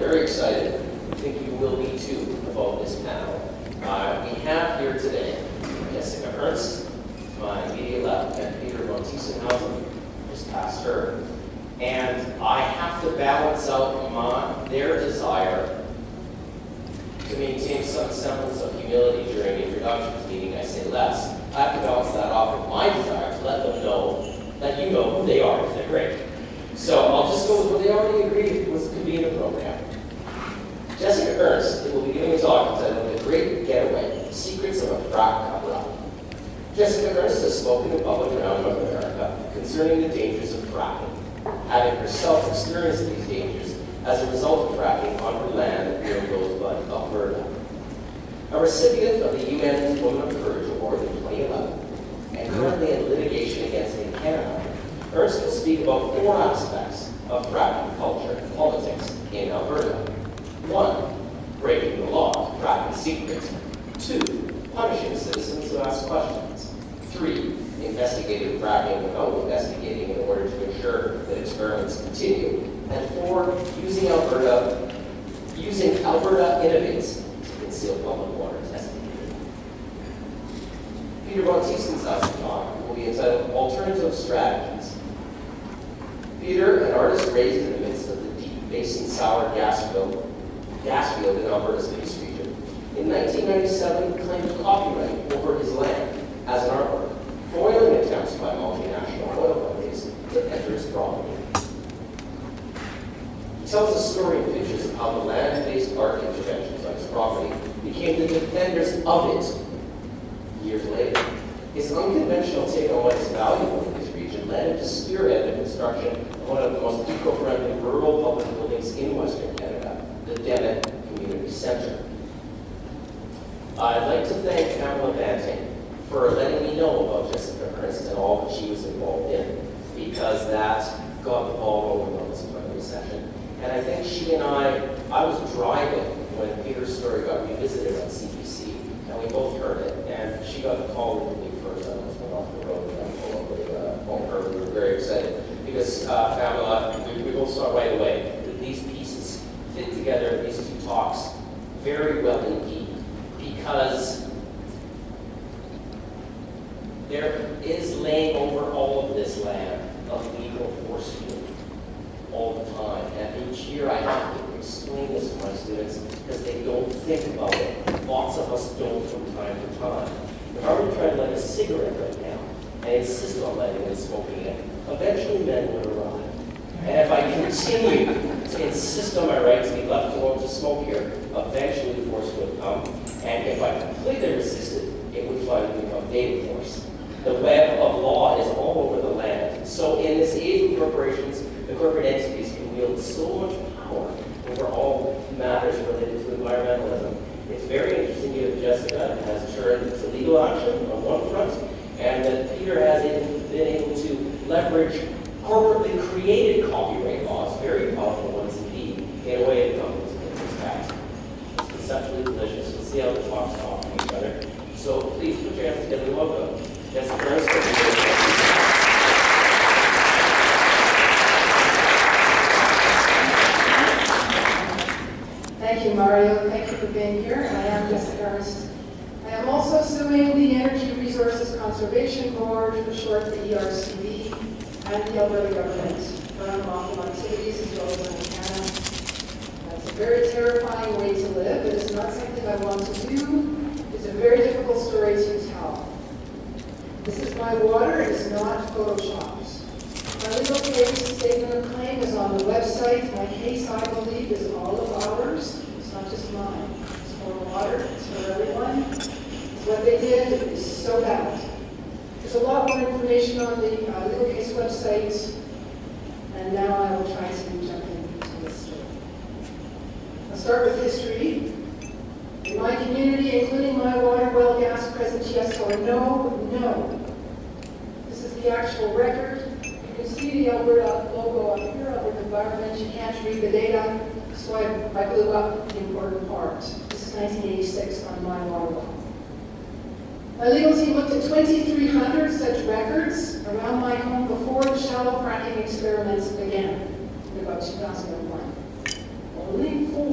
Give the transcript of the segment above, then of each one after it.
very excited, I think you will be too, about this panel. We have here today Jessica Ernst, my immediate left, and Peter von Tiesenhausen, just past her. And I have to balance out their desire to maintain some semblance of humility during introductions, meaning I say less. I have to balance that off with my desire to let them know that you know who they are, because they're great. So I'll just go with what they already agreed was to be in the program. Jessica Ernst will be giving a talk entitled The Great Getaway, Secrets of a Frack Cover-Up. Jessica Ernst has spoken in public around North America concerning the dangers of fracking, having herself experienced these dangers as a result of fracking on her land near Rosebud, Alberta. A recipient of the UN's Women of Courage Award in 2011, and currently in litigation against in Canada, Ernst will speak about 4 aspects of fracking culture and politics in Alberta. 1, breaking the law, fracking secrets. 2, punishing citizens who ask questions. 3, investigating fracking without investigating in order to ensure that experiments continue. And 4, using Alberta Innovates to conceal public water testing. Peter von Tiesenhausen talk will be entitled Alternative Strategies. Peter, an artist raised in the midst of the deep basin sour gas field in Alberta's Peace region, in 1997 claimed copyright over his land as an artwork, foiling attempts by multinational oil companies to enter his property. He tells a story in pictures of how the land-based art interventions on his property became the defenders of it years later. His unconventional take on what is valuable in this region led him to spearhead the construction of one of the most eco-friendly rural public buildings in Western Canada, the Demet Community Centre. I'd like to thank Pamela Banting for letting me know about Jessica Ernst and all that she was involved in, because that got the ball rolling on this plenary session. And I think she and I was driving when Peter's story got revisited on CBC, and we both heard it, and she got the call into me first. I was went off the road, and I phoned her. We were very excited, because Pamela, we both saw right away that these pieces fit together, these 2 talks, very well indeed, because there is laying over all of this land a legal force field all the time. And each year I have to explain this to my students because they don't think about it. Lots of us don't from time to time. If I were to try to light a cigarette right now and insist on lighting and smoking it, eventually men would arrive. And if I continue to insist on my right to be left alone to smoke here, eventually force would come. And if I completely resisted, it would finally become dating force. The web of law is all over the land. So in this age of corporations, the corporate entities can wield so much power over all matters related to environmentalism. It's very interesting that Jessica has turned to legal action on one front, and that Peter has been able to leverage corporately created copyright laws, very powerful ones indeed, in a way that companies can respect. It's conceptually delicious. We'll see how the talks talk to each other. So please put your hands together and welcome Jessica Ernst. Thank you, Mario. Thank you for being here. I am Jessica Ernst. I am also suing the Energy Resources Conservation Board, for short the ERCB, and the Alberta government for unlawful activities as well as Montana. That's a very terrifying way to live. It is not something I want to do. It's a very difficult story to tell. This is my water. It is not photoshopped. My legal case statement of claim is on the website. My case, I believe, is all of ours. It's not just mine. It's for water. It's for everyone. It's what they did. It is so bad. There's a lot more information on the legal case website. And now I will try to jump into this story. I'll start with history. In my community, including my water, well, gas, present, yes or no, no. This is the actual record. You can see the Alberta logo up here, Alberta Environment. You can't read the data, so I blew up the important part. This is 1986 on my water well. My legal team looked at 2,300 such records around my home before the shallow fracking experiments began in about 2001. Only 4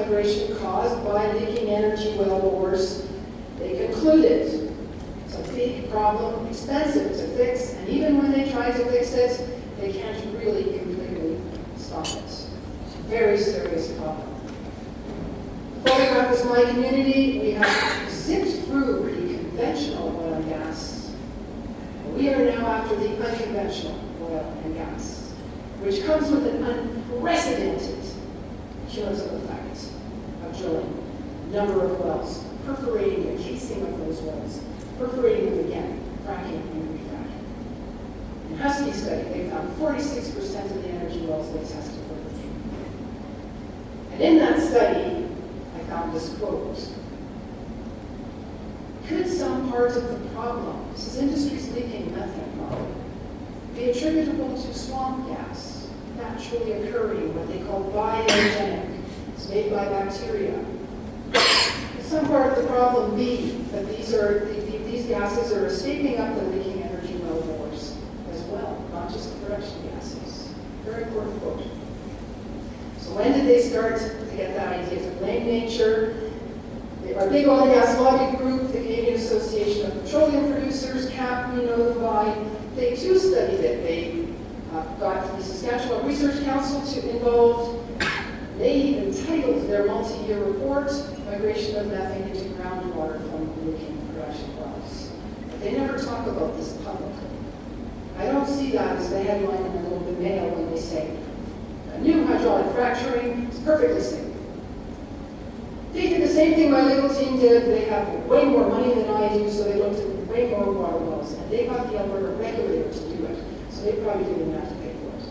migration caused by leaking energy well bores, they concluded it's a big problem, expensive to fix, and even when they try to fix it, they can't really completely stop it. It's a very serious problem. The photograph is my community. We have zipped through the conventional oil and gas. We are now after the unconventional oil and gas, which comes with an unprecedented cumulative effect of drilling, number of wells, perforating the casing of those wells, perforating them again, fracking and refracking. In Husky's study, they found 46% of the energy wells they tested were leaking. And in that study, I found this quote: could some part of the problem, this is industry's leaking methane problem, be attributable to swamp gas, naturally occurring, what they call biogenic? It's made by bacteria. Could some part of the problem be that these gases are escaping up the leaking energy well bores as well, not just the production gases? Very important quote. So when did they start to get that idea to blame nature? Our big oil and gas lobby group, the Canadian Association of Petroleum Producers, CAP, we know them by, they too studied it. They got the Saskatchewan Research Council to involved. They even titled their multi-year report, Migration of Methane into Groundwater from Leaking Production Wells. But they never talk about this publicly. I don't see that as the headline in the Globe and Mail when they say, a new hydraulic fracturing is perfectly safe. They did the same thing my legal team did. They have way more money than I do, so they looked at way more water wells, and they got the Alberta regulator to do it, so they probably didn't have to pay for it.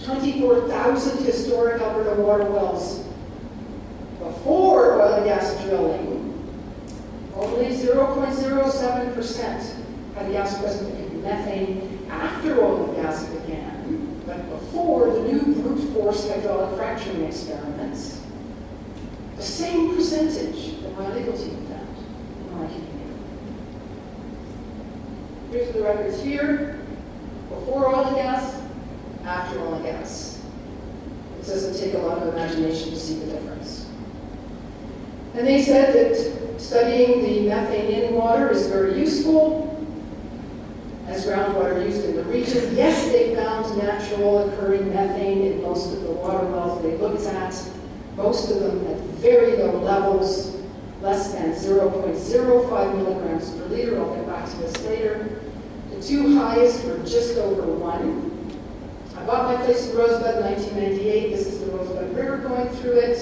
24,000 historic Alberta water wells before oil and gas drilling, only 0.07% had gas present in methane after oil and gas began, but before the new brute force hydraulic fracturing experiments, the same percentage that my legal team found in my community. Here's the records here, before oil and gas, after oil and gas. It doesn't take a lot of imagination to see the difference. And they said that studying the methane in water is very useful as groundwater used in the region. Yes, they found natural occurring methane in most of the water wells they looked at, most of them at very low levels, less than 0.05 milligrams per liter. I'll get back to this later. The two highest were just over 1. I bought my place in Rosebud in 1998. This is the Rosebud River going through it.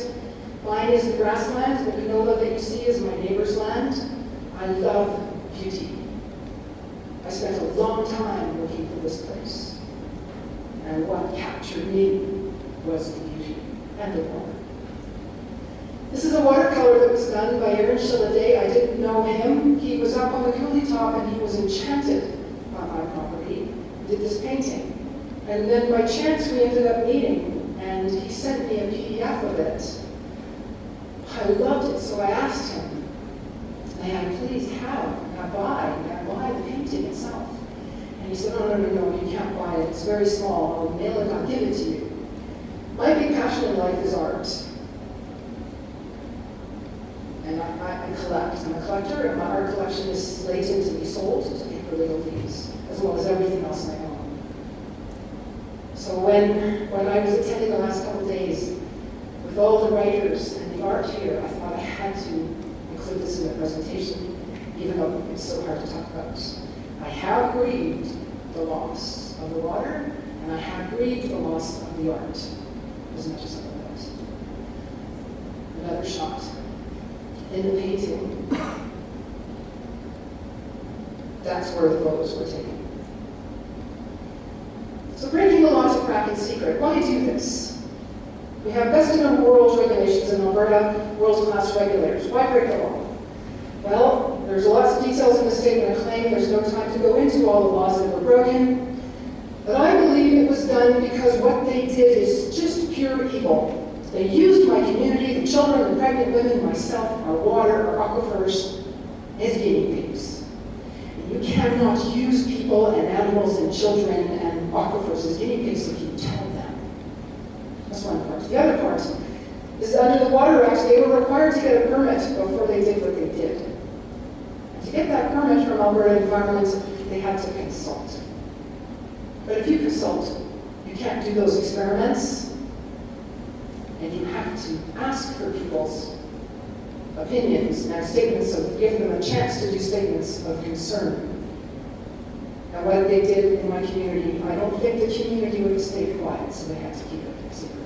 Mine is the grassland. The canola that you see is my neighbor's land. I love beauty. I spent a long time looking for this place. And what captured me was the beauty and the water. This is a watercolor that was done by Ernst. I didn't know him. He was up on the coulee top and he was enchanted by my property. He did this painting. And then by chance we ended up meeting and he sent me a PDF of it. I loved it, so I asked him, may I please buy the painting itself? And he said, no, you can't buy it. It's very small. I'll mail it, I'll give it to you. My big passion in life is art. And I collect. I'm a collector, and my art collection is slated to be sold to pay for legal fees, as well as everything else I own. So when I was attending the last couple of days, with all the writers and the art here, I thought I had to include this in the presentation, even though it's so hard to talk about. I have grieved the loss of the water, and I have grieved the loss of the art, as much as I love it. Another shot. In the painting, that's where the photos were taken. So breaking the law to fracking secret, why do this? We have best in world regulations in Alberta, world-class regulators. Why break the law? Well, there's lots of details in the statement of claim. There's no time to go into all the laws that were broken. But I believe it was done because what they did is just pure evil. They used my community, the children, the pregnant women, myself, our water, our aquifers, as guinea pigs. And you cannot use people and animals and children and aquifers as guinea pigs if you tell them. That's one part. The other part, is under the Water Act, they were required to get a permit before they did what they did. And to get that permit from Alberta Environment, they had to consult. But if you consult, you can't do those experiments, and you have to ask for people's opinions and statements of, give them a chance to do statements of concern. And what they did in my community, I don't think the community would have stayed quiet, so they had to keep it a secret.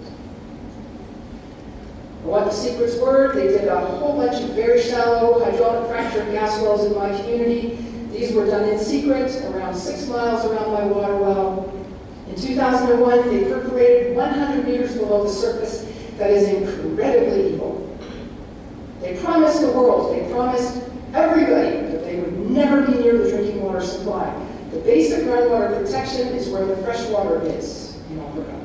But what the secrets were, they did a whole bunch of very shallow hydraulic fractured gas wells in my community. These were done in secret, around 6 miles around my water well. In 2001, they perforated 100 meters below the surface. That is incredibly evil. They promised the world, they promised everybody that they would never be near the drinking water supply. The basic groundwater protection is where the fresh water is in Alberta.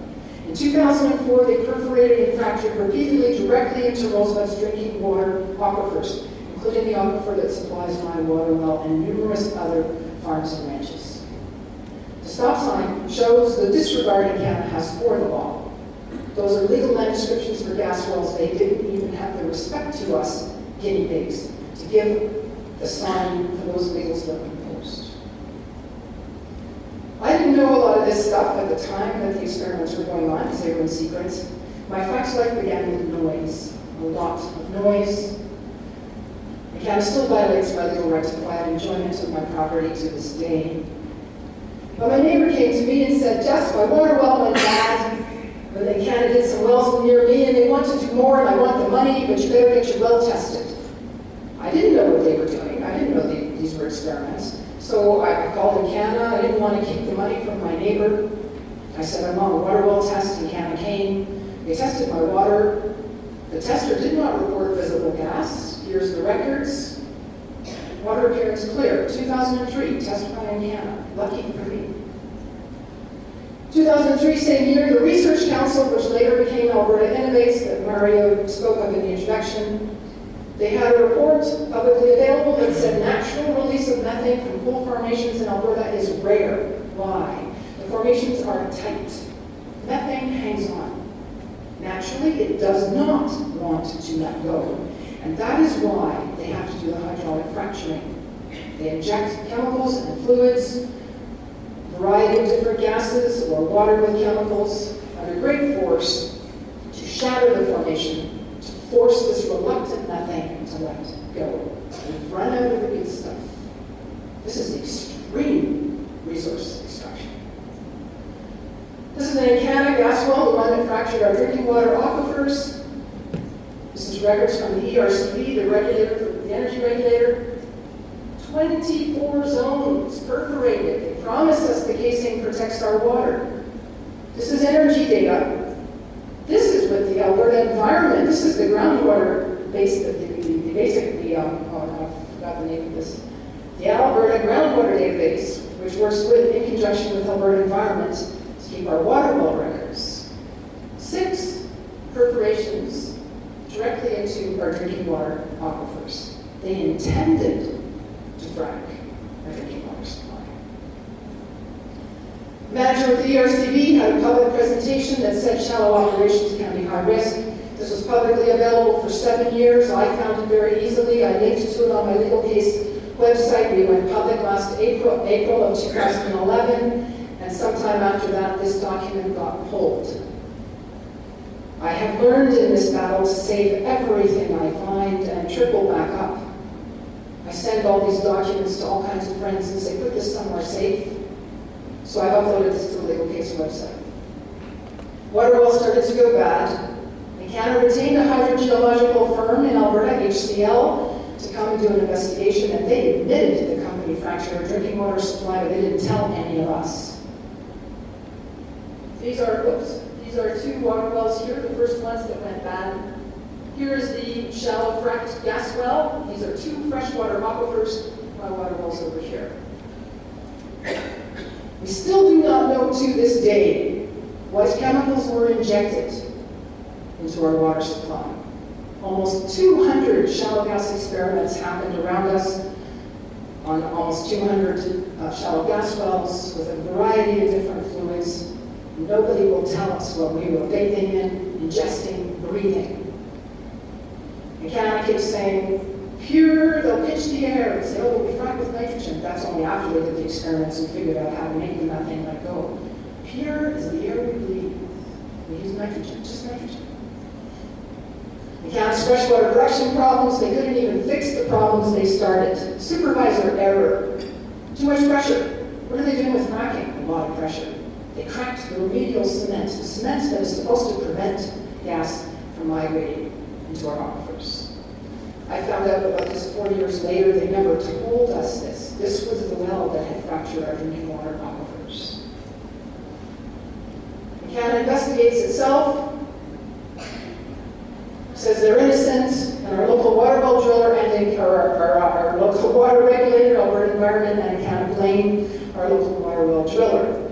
In 2004, they perforated and fractured repeatedly directly into Roosevelt's drinking water aquifers, including the aquifer that supplies my water well and numerous other farms and ranches. The stop sign shows the disregard Canada has for the law. Those are legal land descriptions for gas wells. They didn't even have the respect to us, guinea pigs, to give the sign for those legals that were imposed. I didn't know a lot of this stuff at the time that the experiments were going on, because they were in secret. My fact life began with noise, a lot of noise. Canada still violates my legal right to quiet enjoyment of my property to this day. But my neighbor came to me and said, Jess, my water well went bad. But then Canada did some wells near me, and they want to do more, and I want the money, but you better get your well tested. I didn't know what they were doing. I didn't know these were experiments. So I called in Canada. I didn't want to keep the money from my neighbor. I said, I want a water well test, and Canada came. They tested my water. The tester did not report visible gas. Here's the records. Water appearance clear. 2003, tested by Canada. Lucky for me. 2003, same year, the Research Council, which later became Alberta Innovates, that Mario spoke of in the introduction, they had a report publicly available that said natural release of methane from coal formations in Alberta is rare. Why? The formations are tight. Methane hangs on. Naturally, it does not want to let go. And that is why they have to do the hydraulic fracturing. They inject chemicals and fluids, variety of different gases or water with chemicals under great force to shatter the formation, to force this reluctant methane to let go and run out of the good stuff. This is extreme resource extraction. This is an Encana gas well, the one that fractured our drinking water aquifers. This is records from the ERCB, the regulator for the energy regulator. 24 zones perforated. They promised us the casing protects our water. This is energy data. This is with the Alberta Environment. This is the groundwater base, I forgot the name of this. The Alberta Groundwater Database, which works in conjunction with Alberta Environment to keep our water well records. 6 perforations directly into our drinking water aquifers. They intended to frack our drinking water supply. Manager with the ERCB had a public presentation that said shallow operations can be high risk. This was publicly available for 7 years. I found it very easily. I linked to it on my legal case website. We went public last April of 2011, and sometime after that, this document got pulled. I have learned in this battle to save everything I find and triple back up. I send all these documents to all kinds of friends and say, put this somewhere safe. So I've uploaded this to the legal case website. Water wells started to go bad. Canada retained a hydrogeological firm in Alberta, HCL, to come and do an investigation, and they admitted the company fractured our drinking water supply, but they didn't tell any of us. These are 2 water wells here, the first ones that went bad. Here is the shallow fracked gas well. These are 2 freshwater aquifers. My water well's over here. We still do not know to this day what chemicals were injected into our water supply. Almost 200 shallow gas experiments happened around us on almost 200 shallow gas wells with a variety of different fluids. Nobody will tell us what we were bathing in, ingesting, breathing. And Canada keeps saying, pure, they'll pitch the air and say, oh, we'll be fracked with nitrogen. That's only after they did the experiments and figured out how to make the methane let go. Pure is the air we breathe. We use nitrogen, just nitrogen. Canada's freshwater production problems, they couldn't even fix the problems they started. Supervisor error. Too much pressure. What are they doing with fracking? A lot of pressure. They cracked the remedial cement, the cement that is supposed to prevent gas from migrating into our aquifers. I found out about this 4 years later. They never told us this. This was the well that had fractured our drinking water aquifers. Canada investigates itself, says they're innocent, and our local water well driller and our local water regulator, Alberta Environment, and Canada blame our local water well driller.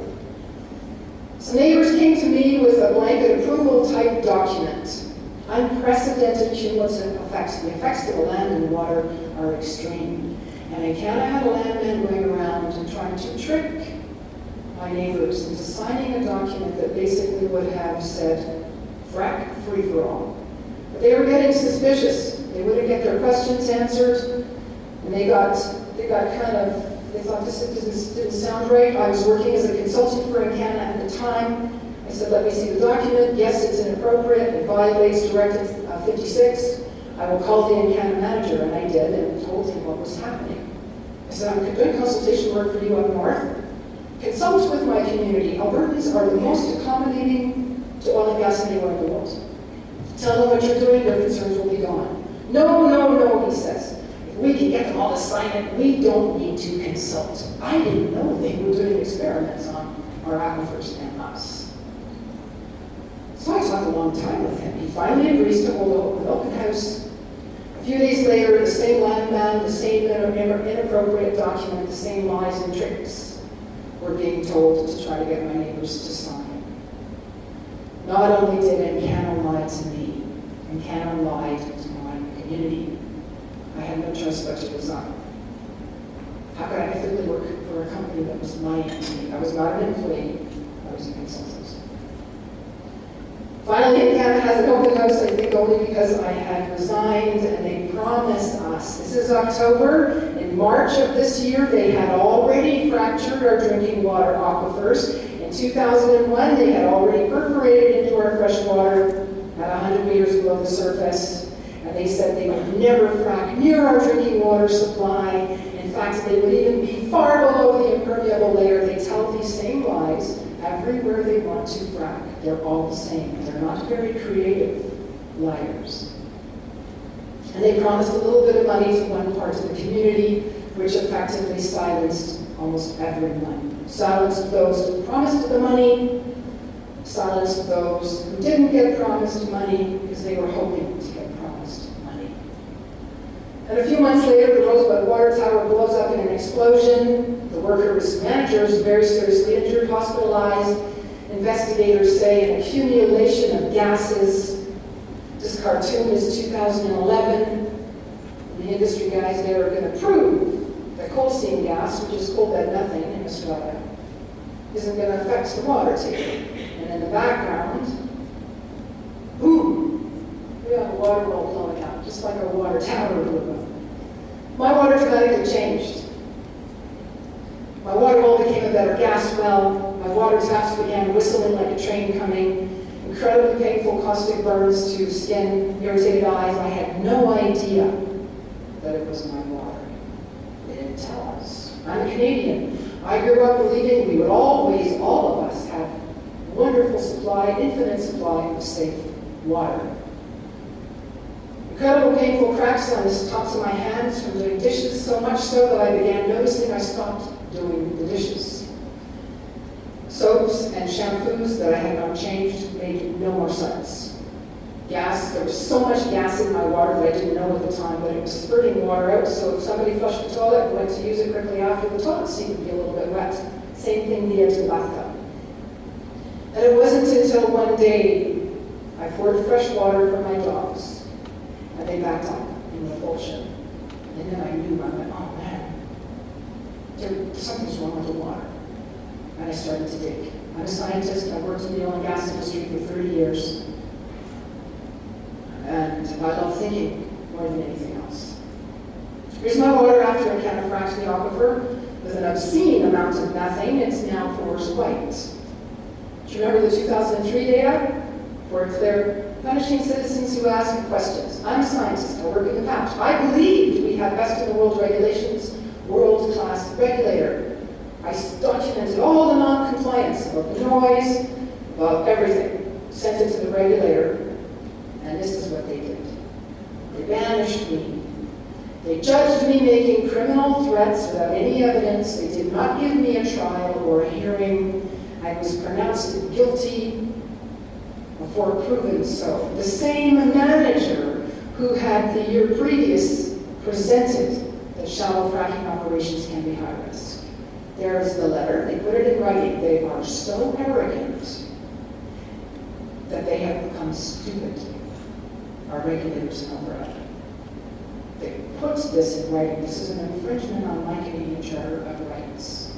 So neighbors came to me with a blanket approval type document. Unprecedented cumulative effects. The effects to the land and water are extreme. And I Canada had a landman going around and trying to trick my neighbors into signing a document that basically would have said, frack free for all. But they were getting suspicious. They wouldn't get their questions answered, and they thought this didn't sound right. I was working as a consultant for Canada at the time. I said, let me see the document. Yes, it's inappropriate. It violates Directive 56. I will call the Canada manager, and I did, and told him what was happening. I said, I'm doing consultation work for you up north. Consult with my community. Albertans are the most accommodating to oil and gas anywhere in the world. Tell them what you're doing, their concerns will be gone. No, no, no, he says. If we can get them all to sign it, we don't need to consult. I didn't know they were doing experiments on our aquifers and us. So I talked a long time with him. He finally agrees to hold an open house. A few days later, the same landman, the same inappropriate document, the same lies and tricks were being told to try to get my neighbors to sign. Not only did Canada lie to me, Canada lied to my community. I had no choice but to resign. How could I ethically work for a company that was lying to me? I was not an employee, I was a consultant. Finally, Canada has an open house, I think only because I had resigned, and they promised us. This is October. In March of this year, they had already fractured our drinking water aquifers. In 2001, they had already perforated into our fresh water at 100 meters below the surface, and they said they would never frack near our drinking water supply. In fact, they would even be far below the impermeable layer. They tell these same lies everywhere they want to frack. They're all the same. They're not very creative liars. And they promised a little bit of money to one part of the community, which effectively silenced almost everyone. Silenced those who promised the money, silenced those who didn't get promised money because they were hoping to get promised money. And a few months later, the Rosebud Water Tower blows up in an explosion. The manager is very seriously injured, hospitalized. Investigators say an accumulation of gases. This cartoon is 2011. The industry guys there are going to prove that coal seam gas, which is coal bed methane in Australia, isn't going to affect the water table. And in the background, boom, we have a water well blowing out, just like our water tower blew up. My water dramatically changed. My water well became a better gas well. My water taps began whistling like a train coming. Incredibly painful caustic burns to skin, irritated eyes. I had no idea that it was my water. They didn't tell us. I'm Canadian. I grew up believing we would always, all of us, have wonderful supply, infinite supply of safe water. Incredible painful cracks on the tops of my hands from doing dishes, so much so that I began noticing I stopped doing the dishes. Soaps and shampoos that I had not changed made no more sense. Gas, there was so much gas in my water that I didn't know at the time, but it was spurting water out, so if somebody flushed the toilet and went to use it quickly after, the toilet seat would be a little bit wet. Same thing the edge of the bathtub. And it wasn't until one day I poured fresh water for my dogs, and they backed up in revulsion. And then I knew, I went, oh man, something's wrong with the water. And I started to dig. I'm a scientist. I've worked in the oil and gas industry for 30 years. And I love thinking. more than anything else. Here's my water after a can of fracked in the aquifer with an obscene amount of methane. It's now pours white. Do you remember the 2003 data? We're clear, punishing citizens who ask questions. I'm a scientist, I work in the patch. I believed we had best in the world regulations, world-class regulator. I documented all the non-compliance about the noise, about everything, sent it to the regulator, and this is what they did. They banished me. They judged me making criminal threats without any evidence. They did not give me a trial or a hearing. I was pronounced guilty before proven so. The same manager who had the year previous presented that shallow fracking operations can be high risk. There's the letter. They put it in writing. They are so arrogant that they have become stupid. Our regulators in Alberta. They put this in writing. This is an infringement on my Canadian Charter of Rights.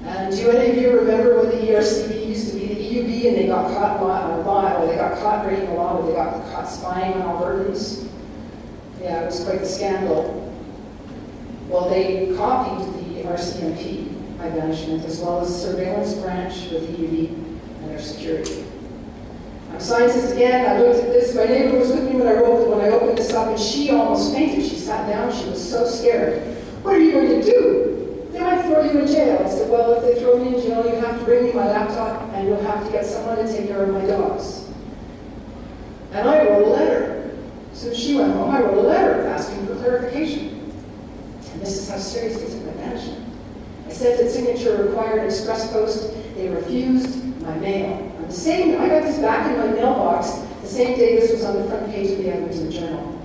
And do any of you remember when the ERCB used to be the EUB and they got caught breaking the law, or they got caught spying on Albertans? Yeah, it was quite the scandal. Well, they copied the RCMP by banishment, as well as the surveillance branch with EUB and their security. I'm a scientist again. I looked at this. My neighbor was with me when I opened this up, and she almost fainted. She sat down. She was so scared. What are you going to do? They might throw you in jail. I said, well, if they throw me in jail, you have to bring me my laptop, and you'll have to get someone to take care of my dogs. And I wrote a letter. As soon as she went home, I wrote a letter asking for clarification. And this is how serious they took my banishment. I sent a signature required express post. They refused my mail. I got this back in my mailbox the same day this was on the front page of the Edmonton Journal.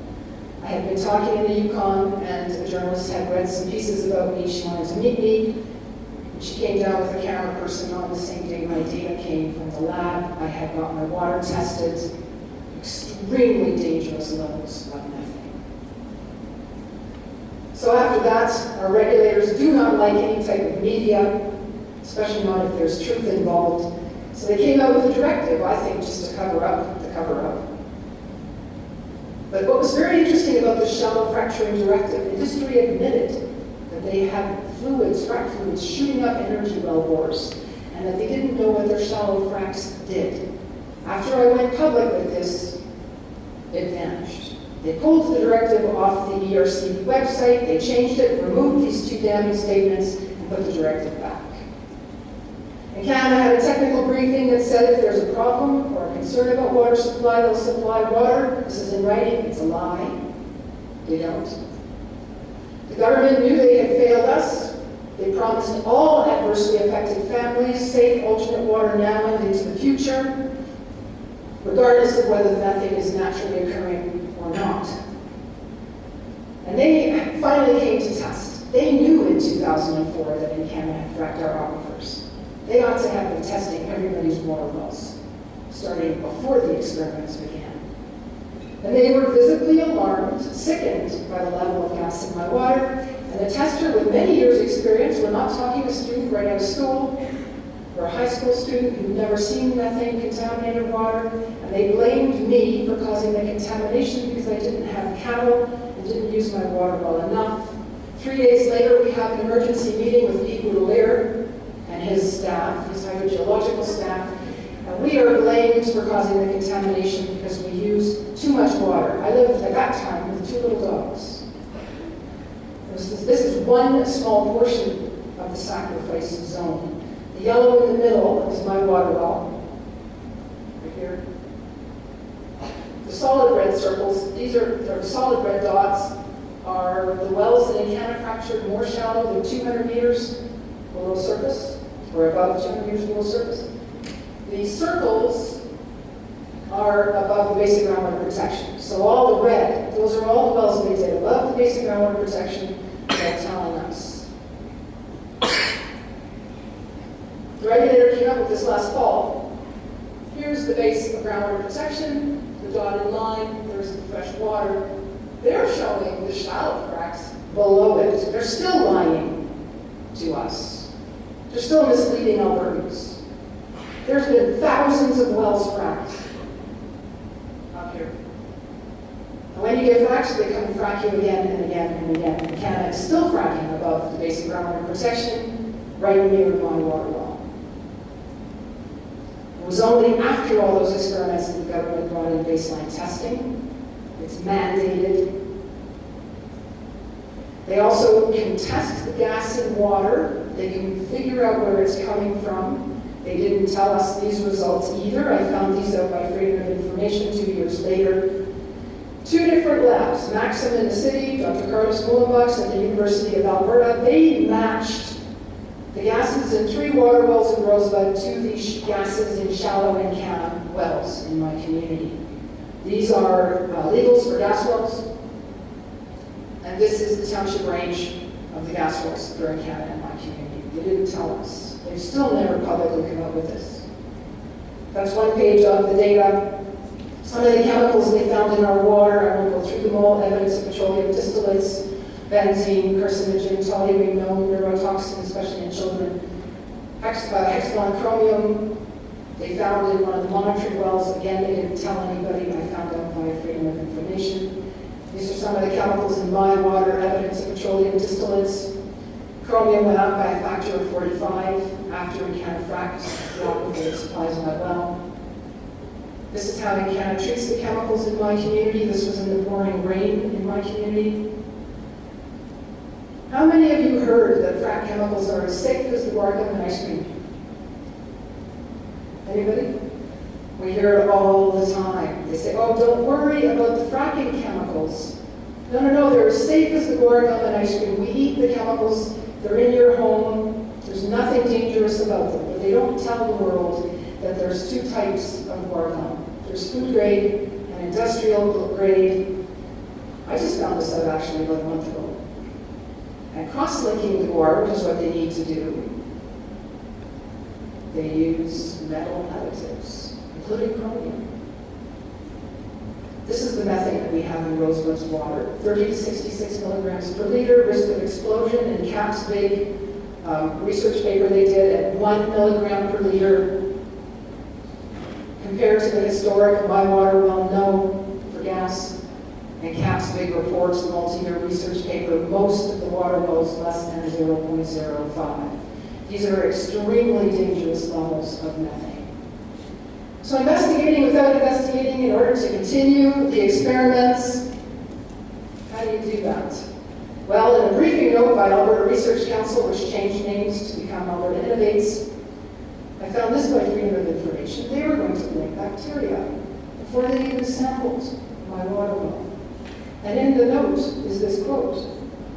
I had been talking in the Yukon, and a journalist had read some pieces about me. She wanted to meet me. She came down with a camera person on the same day my data came from the lab. I had got my water tested, extremely dangerous levels of methane. So after that, our regulators do not like any type of media, especially not if there's truth involved. So they came out with a directive, I think, just to cover up the cover-up. But what was very interesting about the shallow fracturing directive, industry admitted that they had fluids, frac fluids, shooting up energy well bores, and that they didn't know what their shallow fracs did. After I went public with this, it vanished. They pulled the directive off the ERCB website, they changed it, removed these two damning statements, and put the directive back. And Canada had a technical briefing that said if there's a problem or a concern about water supply, they'll supply water. This is in writing. It's a lie. They don't. The government knew they had failed us. They promised all adversely affected families safe alternate water now and into the future, regardless of whether the methane is naturally occurring or not. And they finally came to test. They knew in 2004 that in Canada had fracked our aquifers. They ought to have been testing everybody's water wells, starting before the experiments began. And they were visibly alarmed, sickened by the level of gas in my water, and the tester with many years' experience, we're not talking a student right out of school, or a high school student who'd never seen methane-contaminated water, and they blamed me for causing the contamination because I didn't have cattle and didn't use my water well enough. 3 days later, we have an emergency meeting with Guy Boudelier and his staff, his hydrogeological staff, and we are blamed for causing the contamination because we used too much water. I lived at that time with 2 little dogs. This is one small portion of the sacrifice zone. The yellow in the middle is my water well, right here. The solid red circles, these are the solid red dots, are the wells that in Canada fractured more shallow than 200 meters below surface, or above 200 meters below surface. The circles are above the basic groundwater protection. So all the red, those are all the wells they did above the basic groundwater protection. They're telling us. The regulator came up with this last fall. Here's the base of groundwater protection, the dotted line, there's the fresh water. They're showing the shallow fracs below it. They're still lying to us. They're still misleading Albertans. There's been thousands of wells fracked up here. when you get fracked, they come and frack you again and again and again. And Canada is still fracking above the basic groundwater protection right near my water well. It was only after all those experiments that the government brought in baseline testing. It's mandated. They also can test the gas in water. They can figure out where it's coming from. They didn't tell us these results either. I found these out by Freedom of Information 2 years later. 2 different labs, Maxim in the city, Dr. Carlos Mullenbach's at the University of Alberta, they matched the gases in 3 water wells in Rosebud to the gases in shallow and Encana wells in my community. These are legals for gas wells, and this is the township range of the gas wells for Encana in my community. They didn't tell us. They've still never publicly come up with this. That's one page of the data. Some of the chemicals they found in our water, I won't go through them all, evidence of petroleum distillates, benzene, carcinogen, toluene, known neurotoxin, especially in children, hexagon chromium, they found in one of the monitoring wells. Again, they didn't tell anybody. I found out via Freedom of Information. These are some of the chemicals in my water, evidence of petroleum distillates. Chromium went up by a factor of 45 after Encana fracked the aquifer supplies my well. This is how Encana treats the chemicals in my community. This was in the pouring rain in my community. How many of you heard that frack chemicals are as safe as the guar gum and ice cream? Anybody? We hear it all the time. They say, oh, don't worry about the fracking chemicals. No, no, no, they're as safe as the guar gum and ice cream. We eat the chemicals. They're in your home. There's nothing dangerous about them. But they don't tell the world that there's 2 types of guar gum. There's food grade and industrial grade. I just found this out actually about a month ago. And cross-linking the guar, which is what they need to do, they use metal additives, including chromium. This is the methane that we have in Rosebud's water, 30 to 66 milligrams per liter, risk of explosion in CAP's big research paper they did at 1 milligram per liter. Compared to the historic My Water Well No for gas, and CAP's big reports, the multi-year research paper, most of the water wells less than 0.05. These are extremely dangerous levels of methane. So investigating without investigating in order to continue the experiments, how do you do that? Well, in a briefing note by Alberta Research Council, which changed names to become Alberta Innovates, I found this by Freedom of Information. They were going to blame bacteria before they even sampled my water well. And in the note is this quote,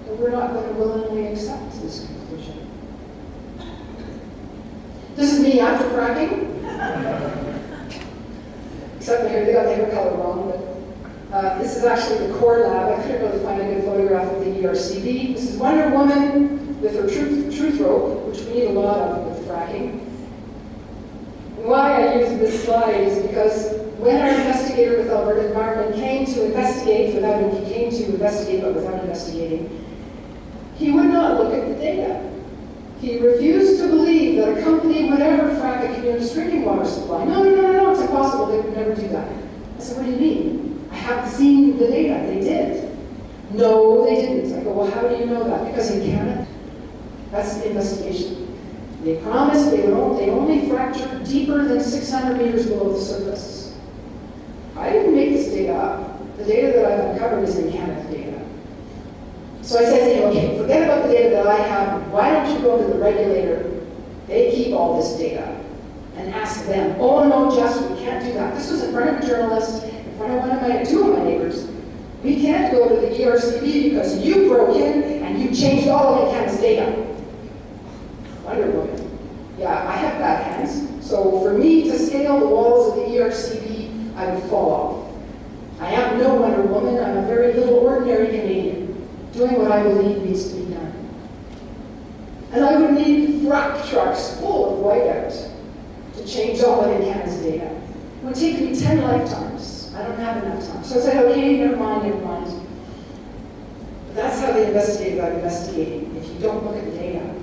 that we're not going to willingly accept this conclusion. This is me after fracking. Except here, they got the hair color wrong, but this is actually the core lab. I couldn't really find a good photograph of the ERCB. This is Wonder Woman with her truth rope, which we need a lot of with fracking. Why I use this slide is because when our investigator with Alberta Environment came to investigate but without investigating, he would not look at the data. He refused to believe that a company would ever frack a community's drinking water supply. No, it's impossible. They would never do that. I said, what do you mean? I have seen the data. They did. No, they didn't. I go, well, how do you know that? Because in Canada, that's the investigation. They promised they only fractured deeper than 600 meters below the surface. I didn't make this data up. The data that I've uncovered is in Canada data. So I said to him, okay, forget about the data that I have. Why don't you go to the regulator? They keep all this data. And ask them, oh no, Jess, we can't do that. This was in front of a journalist, in front of two of my neighbors. We can't go to the ERCB because you broke in and you changed all of Canada's data. Wonder Woman. Yeah, I have bad hands. So for me to scale the walls of the ERCB, I would fall off. I am no Wonder Woman. I'm a very little ordinary Canadian doing what I believe needs to be done. And I would need frack trucks full of whiteout to change all of Canada's data. It would take me 10 lifetimes. I don't have enough time. So I said, okay, never mind. But that's how they investigate without investigating. If you don't look at the data,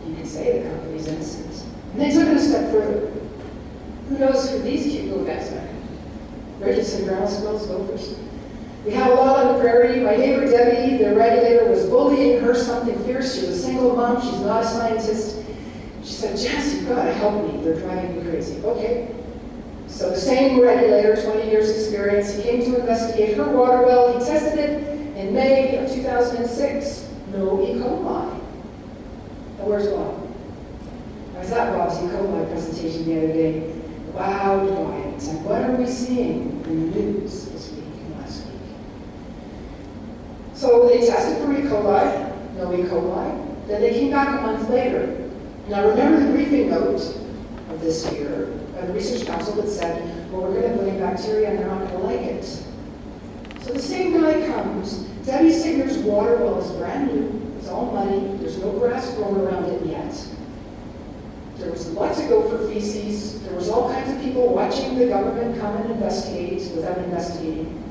you can say the company's innocent. And they took it a step further. Who knows who these cute little guys are? Richardson, ground squirrels, gophers. We have a lot on the prairie. My neighbor Debbie, the regulator, was bullying her something fierce. She was a single mom. She's not a scientist. She said, Jess, you've got to help me. They're driving me crazy. Okay. So the same regulator, 20 years experience, he came to investigate her water well. He tested it in May of 2006. No E. coli. Now where's Bob? I was at Bob's E. coli presentation the other day. Wow, diet. And what are we seeing in the news this week and last week? So they tested for E. coli, no E. coli. Then they came back a month later. Now remember the briefing note of this year by the Research Council that said, well, we're going to blame bacteria and they're not going to like it. So the same guy comes. Debbie Signer's water well is brand new. It's all muddy. There's no grass growing around it yet. There was lots of gopher feces. There was all kinds of people watching the government come and investigate without investigating.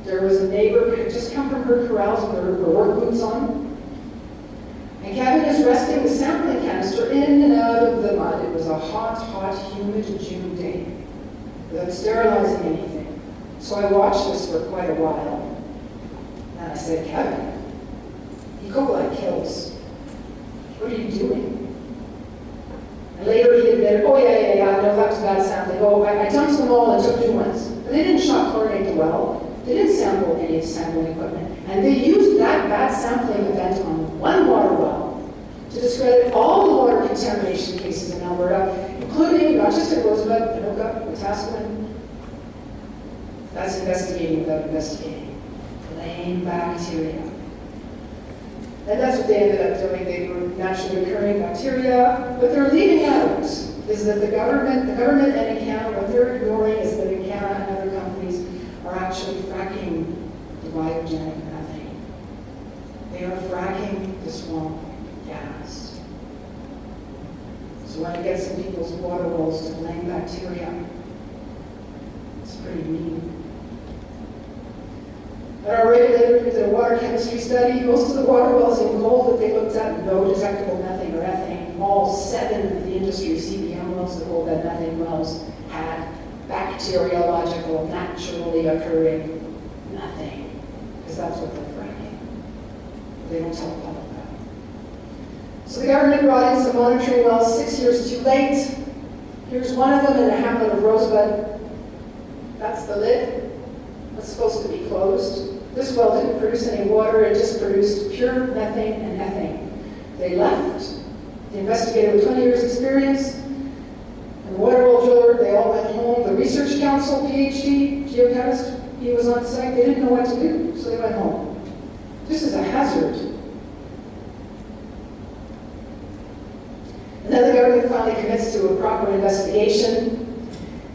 There was a neighbor who had just come from her corrals with her work boots on. And Kevin is resting the sampling canister in and out of the mud. It was a hot, humid June day without sterilizing anything. So I watched this for quite a while. And I said, Kevin, E. coli kills. What are you doing? And later he admitted, oh yeah, no, that was bad sampling. Oh, I dumped them all and took new ones. But they didn't shock chlorinate the well. They didn't sample any sampling equipment. And they used that bad sampling event on one water well to discredit all the water contamination cases in Alberta, including not just at Rosebud, Anoka, Wetaskiwin. That's investigating without investigating. Blame bacteria. And that's what they ended up doing. They were naturally occurring bacteria. What they're leaving out is that the government and Encana, what they're ignoring is that Encana and other companies are actually fracking the biogenic methane. They are fracking the swamp gas. So when it gets in people's water wells to blame bacteria, it's pretty mean. But our regulator did a water chemistry study. Most of the water wells in Cole that they looked at, no detectable methane or ethane. All 7 of the industry CBM wells, the coal bed methane wells, had bacteriological, naturally occurring methane. Because that's what they're fracking. They don't tell the public that. So the government brought in some monitoring wells 6 years too late. Here's one of them in the hamlet of Rosebud. That's the lid. That's supposed to be closed. This well didn't produce any water, it just produced pure methane and ethane. They left. The investigator with 20 years experience, and the water well driller, they all went home. The research council, PhD, geochemist, he was on site, they didn't know what to do, so they went home. This is a hazard. And then the government finally commits to a proper investigation.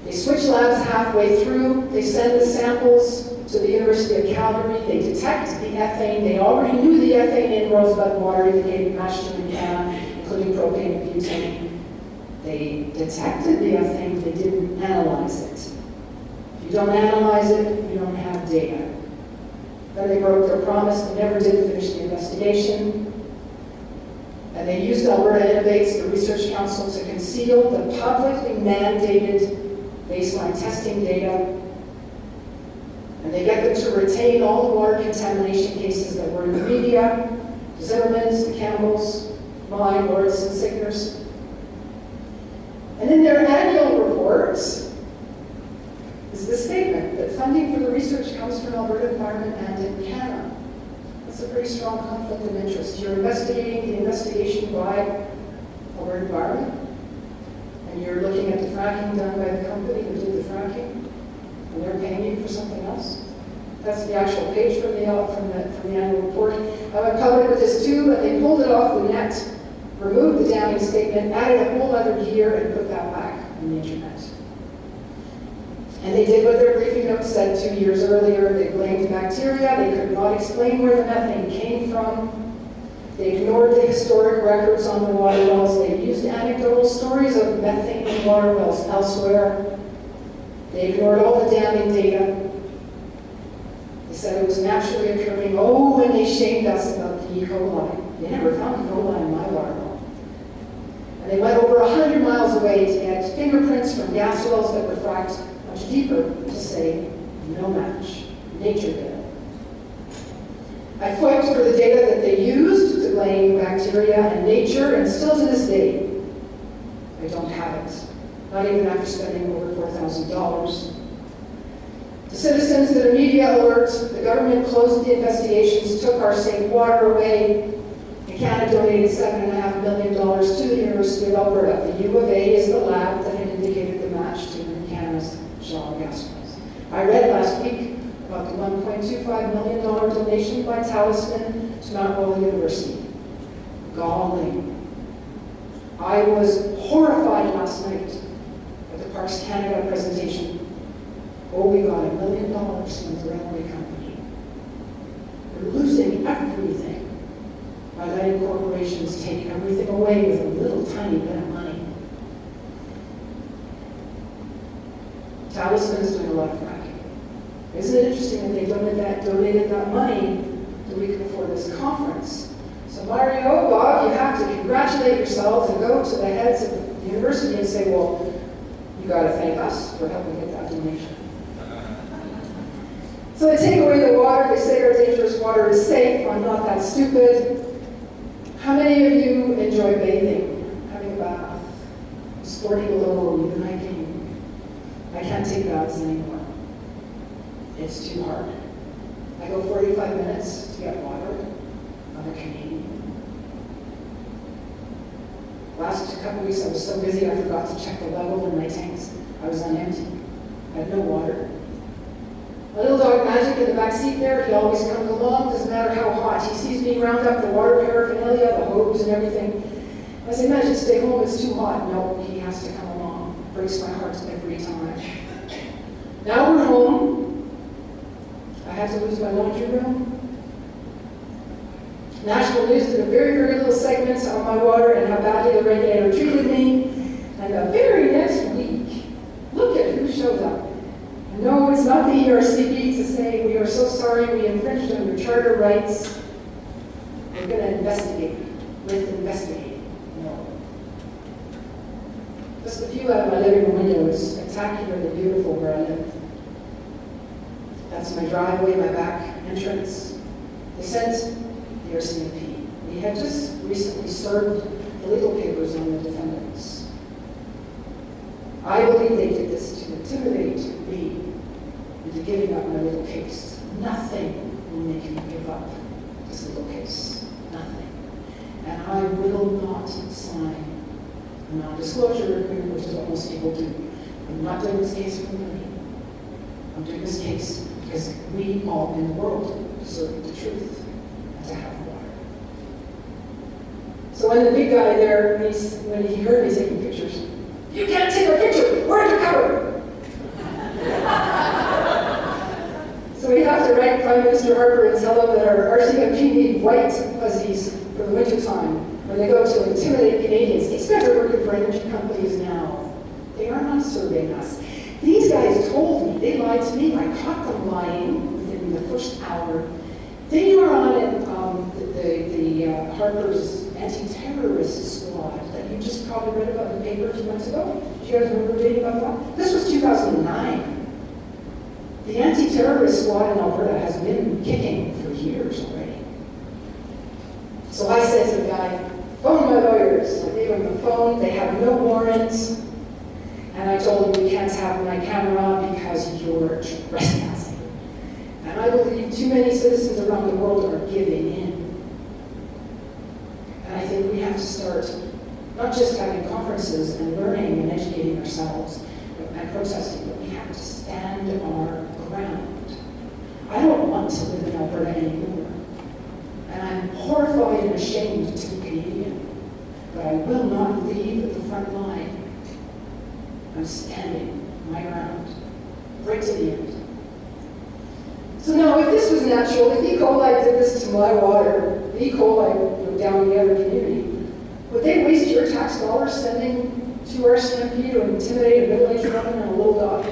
They switch labs halfway through. They send the samples to the University of Calgary. They detect the ethane. They already knew the ethane in Rosebud water indicated nitrogen and can, including propane and butane. They detected the ethane. They didn't analyze it. If you don't analyze it, you don't have data. Then they broke their promise. They never did finish the investigation. And they used Alberta Innovates, the Research Council, to conceal the publicly mandated baseline testing data. And they get them to retain all the water contamination cases that were in the media, the Zimmermans, the Campbells, mine, Lawrence, and Signer's. And in their annual reports is the statement that funding for the research comes from Alberta Environment and Encana. That's a pretty strong conflict of interest. You're investigating the investigation by Alberta Environment, and you're looking at the fracking done by the company who did the fracking, and they're paying you for something else. That's the actual page from the annual report. I went public with this too, and they pulled it off the net, removed the damning statement, added a whole other gear, and put that back on the internet. And they did what their briefing note said 2 years earlier. They blamed bacteria. They could not explain where the methane came from. They ignored the historic records on the water wells. They used anecdotal stories of methane in water wells elsewhere. They ignored all the damning data. They said it was naturally occurring. Oh, and they shamed us about the E. coli. They never found E. coli in my water well. And they went over 100 miles away to get fingerprints from gas wells that were fracked much deeper to say no match. nature did it. I fought for the data that they used to blame bacteria and nature, and still to this day, I don't have it. Not even after spending over $4,000. The citizens did a media alert, the government closed the investigations, took our safe water away, and Canada donated $7.5 million to the University of Alberta. The U of A is the lab that had indicated the match to Canada's shale gas wells. I read last week about the $1.25 million donation by Talisman to Mount Royal University. Galling. I was horrified last night at the Parks Canada presentation. Oh, we got $1 million from the railway company. We're losing everything by letting corporations take everything away with a little tiny bit of money. Talisman's doing a lot of fracking. Isn't it interesting that they donated that money the week before this conference? So Mario, Bob, you have to congratulate yourselves and go to the heads of the university and say, well, you got to thank us for helping get that donation. So they take away the water, they say our dangerous water is safe. I'm not that stupid. How many of you enjoy bathing, having a bath, sporting alone, even hiking? I can't take baths anymore. It's too hard. I go 45 minutes to get water. I'm a Canadian. Last couple weeks I was so busy I forgot to check the level in my tanks. I was on empty. I had no water. My little dog Magic in the back seat there, he always comes along, doesn't matter how hot. He sees me round up the water paraphernalia, the hose and everything. I say, Magic, stay home, it's too hot. No, he has to come along. Breaks my heart every time. Now we're home. I had to lose my laundry room. National News did a very, very little segment on my water and how badly the regulator treated me. And the very next week, look at who showed up. No, it's not the ERCB to say, we are so sorry we infringed on your charter rights. We're going to investigate. With investigating. No. Just a view out of my living room window is spectacularly beautiful where I live. That's my driveway, my back entrance. They sent the RCMP. We had just recently served the legal papers on the defendants. I believe they did this to intimidate me into giving up my legal case. Nothing will make me give up this legal case. Nothing. And I will not sign a non-disclosure agreement, which is what most people do. I'm not doing this case for money. I'm doing this case because we all in the world deserve the truth and to have water. So when the big guy there, when he heard me taking pictures, you can't take a picture, we're undercover. So we have to write Prime Minister Harper and tell him that our RCMP need white fuzzies for the winter time when they go to intimidate Canadians. These guys are working for energy companies now. They are not serving us. These guys told me, they lied to me. I caught them lying within the first hour. They are on Harper's anti-terrorist squad that you just probably read about in the paper a few months ago. Do you guys remember reading about that? This was 2009. The anti-terrorist squad in Alberta has been kicking for years already. So I said to the guy, phone my lawyers. I gave him the phone. They have no warrants. And I told him, you can't have my camera because you're trespassing. And I believe too many citizens around the world are giving in. And I think we have to start not just having conferences and learning and educating ourselves and protesting, but we have to stand our ground. I don't want to live in Alberta anymore. And I'm horrified and ashamed to be Canadian. But I will not leave at the front line. I'm standing my ground, right to the end. So now, if this was natural, if E. coli did this to my water, E. coli down in the other community, would they waste your tax dollars sending to RCMP to intimidate a middle-aged woman and a little dog?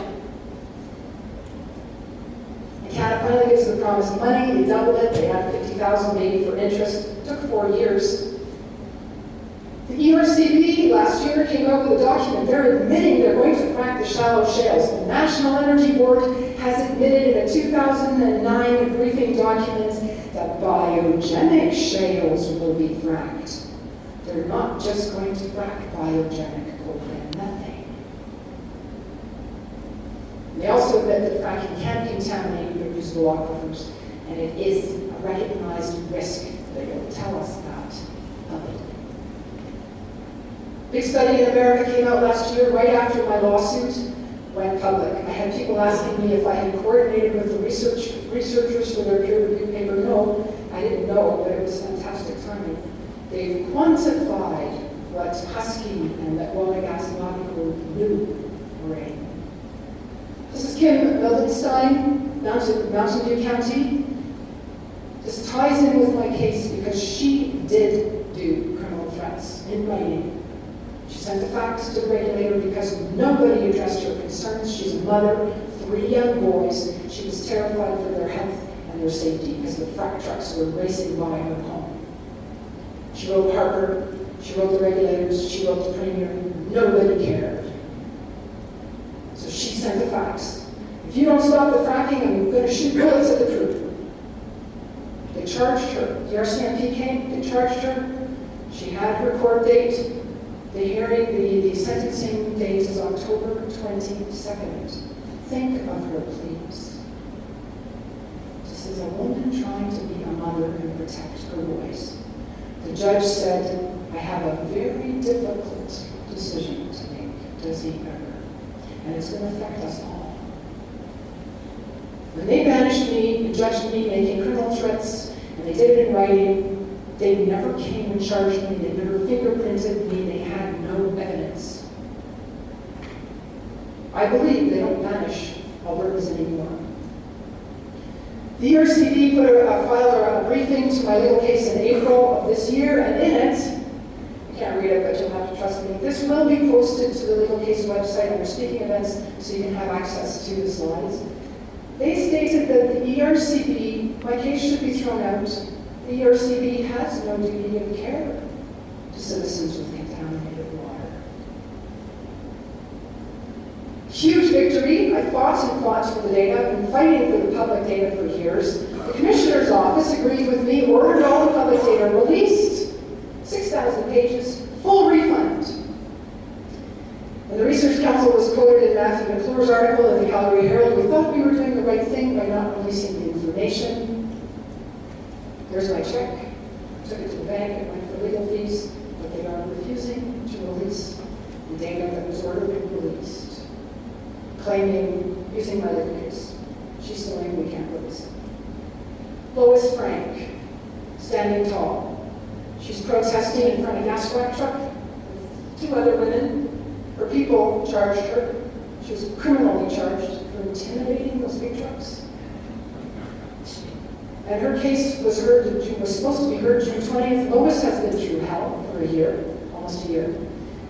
And Canada finally gives the promised money, they double it, they add $50,000 maybe for interest. It took 4 years. The ERCB last year came out with a document. They're admitting they're going to frack the shallow shales. The National Energy Board has admitted in a 2009 briefing document that biogenic shales will be fracked. They're not just going to frack biogenic coal and methane. They also admit that fracking can contaminate your usable aquifers, and it is a recognized risk. They will tell us that publicly. Big study in America came out last year, right after my lawsuit went public. I had people asking me if I had coordinated with the researchers for their peer-reviewed paper. No, I didn't know, but it was fantastic timing. They've quantified what Husky and the oil and gas lobby group knew already. This is Kim Mildenstein, Mountain View County. This ties in with my case because she did do criminal threats in writing. She sent the facts to the regulator because nobody addressed her concerns. She's a mother, 3 young boys. She was terrified for their health and their safety because the frack trucks were racing by her home. She wrote Harper, she wrote the regulators, she wrote the premier. Nobody cared. So she sent the facts. If you don't stop the fracking, I'm going to shoot bullets at the crew. They charged her. The RCMP came, they charged her. She had her court date. The hearing, the sentencing date is October 22nd. Think of her, please. This is a woman trying to be a mother and protect her boys. The judge said, I have a very difficult decision to make. Does he ever? And it's going to affect us all. When they banished me and judged me making criminal threats, and they did it in writing, they never came and charged me. They never fingerprinted me. They had no evidence. I believe they don't banish Albertans anymore. The ERCB filed a briefing to my legal case in April of this year, and in it, you can't read it, but you'll have to trust me, this will be posted to the legal case website under speaking events so you can have access to the slides. They stated that the ERCB, my case should be thrown out. The ERCB has no duty of care to citizens with contaminated water. Huge victory. I fought and fought for the data. I've been fighting for the public data for years. The Commissioner's Office agreed with me, ordered all the public data released. 6,000 pages, full refund. When the Research Council was quoted in Matthew McClure's article in the Calgary Herald, we thought we were doing the right thing by not releasing the information. There's my check. I took it to the bank, it went for legal fees, but they are refusing to release the data that was ordered and released, claiming, using my legal case. She's suing, we can't release it. Lois Frank, standing tall. She's protesting in front of a gas frac truck with 2 other women. Her people charged her. She was criminally charged for intimidating those big trucks. And her case was supposed to be heard June 20th. Lois has been through hell for a year, almost a year.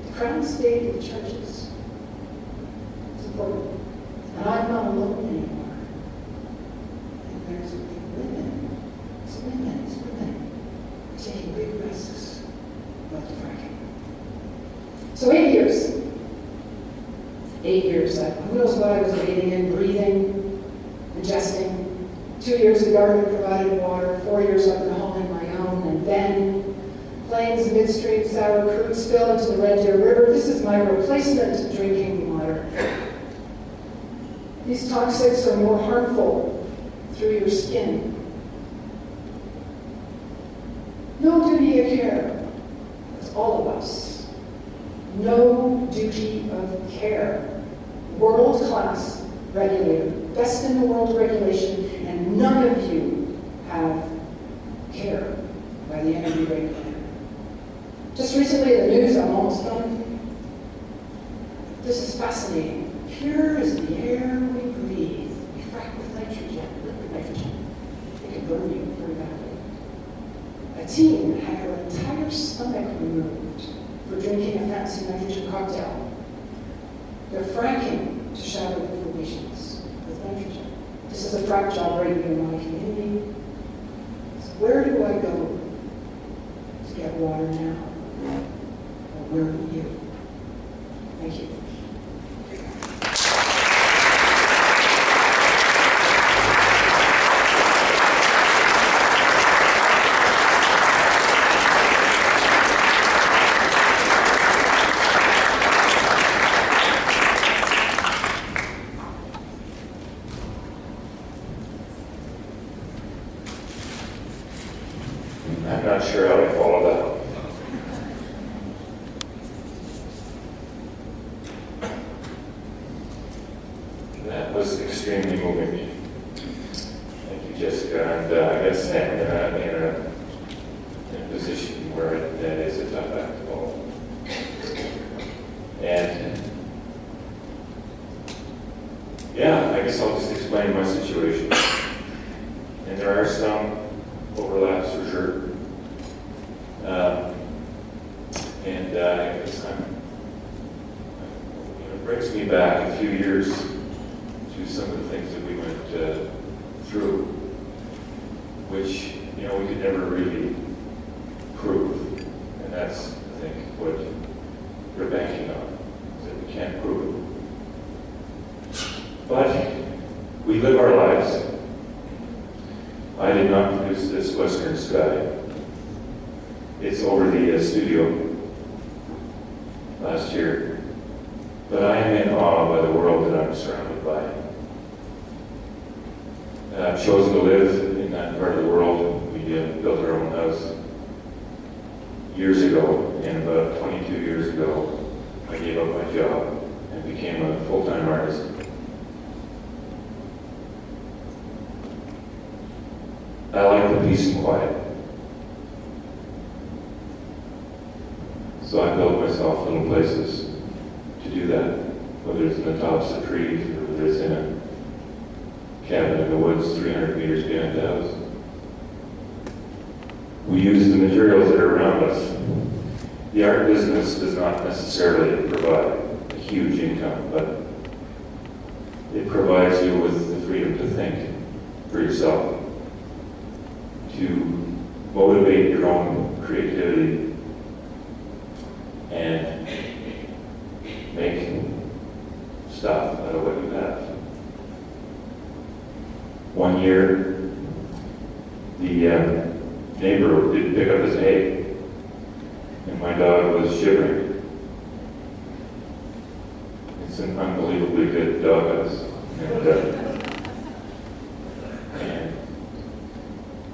The Crown stayed with charges. It's important. And I'm not alone anymore. And there's women. It's women taking big risks about the fracking. So 8 years. 8 years. Who knows what I was bathing in, breathing, ingesting. 2 years the government provided water, 4 years up in home on my own, and then Plains midstream sour crude spill into the Red Deer River. This is my replacement drinking water. These toxics are more harmful through your skin. No duty of care. That's all of us. No duty of care. World-class regulator. Best in the world regulation. And none of you have care by the energy regulator. Just recently in the news, I'm almost done. This is fascinating. Pure as the air we breathe. We frack with nitrogen, liquid nitrogen. It can burn you very badly. A teen had her entire stomach removed for drinking a fancy nitrogen cocktail. They're fracking to shatter the formations with nitrogen. This is a frack job right here in my community. So where do I go to get water now? Or where are you? Thank you. I'm not sure how I followed that. That was extremely moving. Thank you, Jessica. And I guess Sam, in a position where that is a tough act to follow. And yeah, I guess I'll just explain my situation. And there are some overlaps for sure. I guess it brings me back a few years to some of the things that we went through, which, we could never really prove. And that's, I think, what you're banking on, is that we can't prove it. But we live our lives. I did not produce this Western sky. It's over the studio last year. But I am in awe by the world that I'm surrounded by. I've chosen to live in that part of the world. We built our own house years ago, and about 22 years ago, I gave up my job and became a full-time artist. I like the peace and quiet. So I built myself little places to do that, whether it's in the tops of trees or whether it's in a cabin in the woods 300 meters behind the house. We use the materials that are around us. The art business does not necessarily provide a huge income, but it provides you with the freedom to think for yourself, to motivate your own creativity and make stuff out of what you have. One year, the neighbor didn't pick up his hay, and my dog was shivering. It's an unbelievably good dog house. And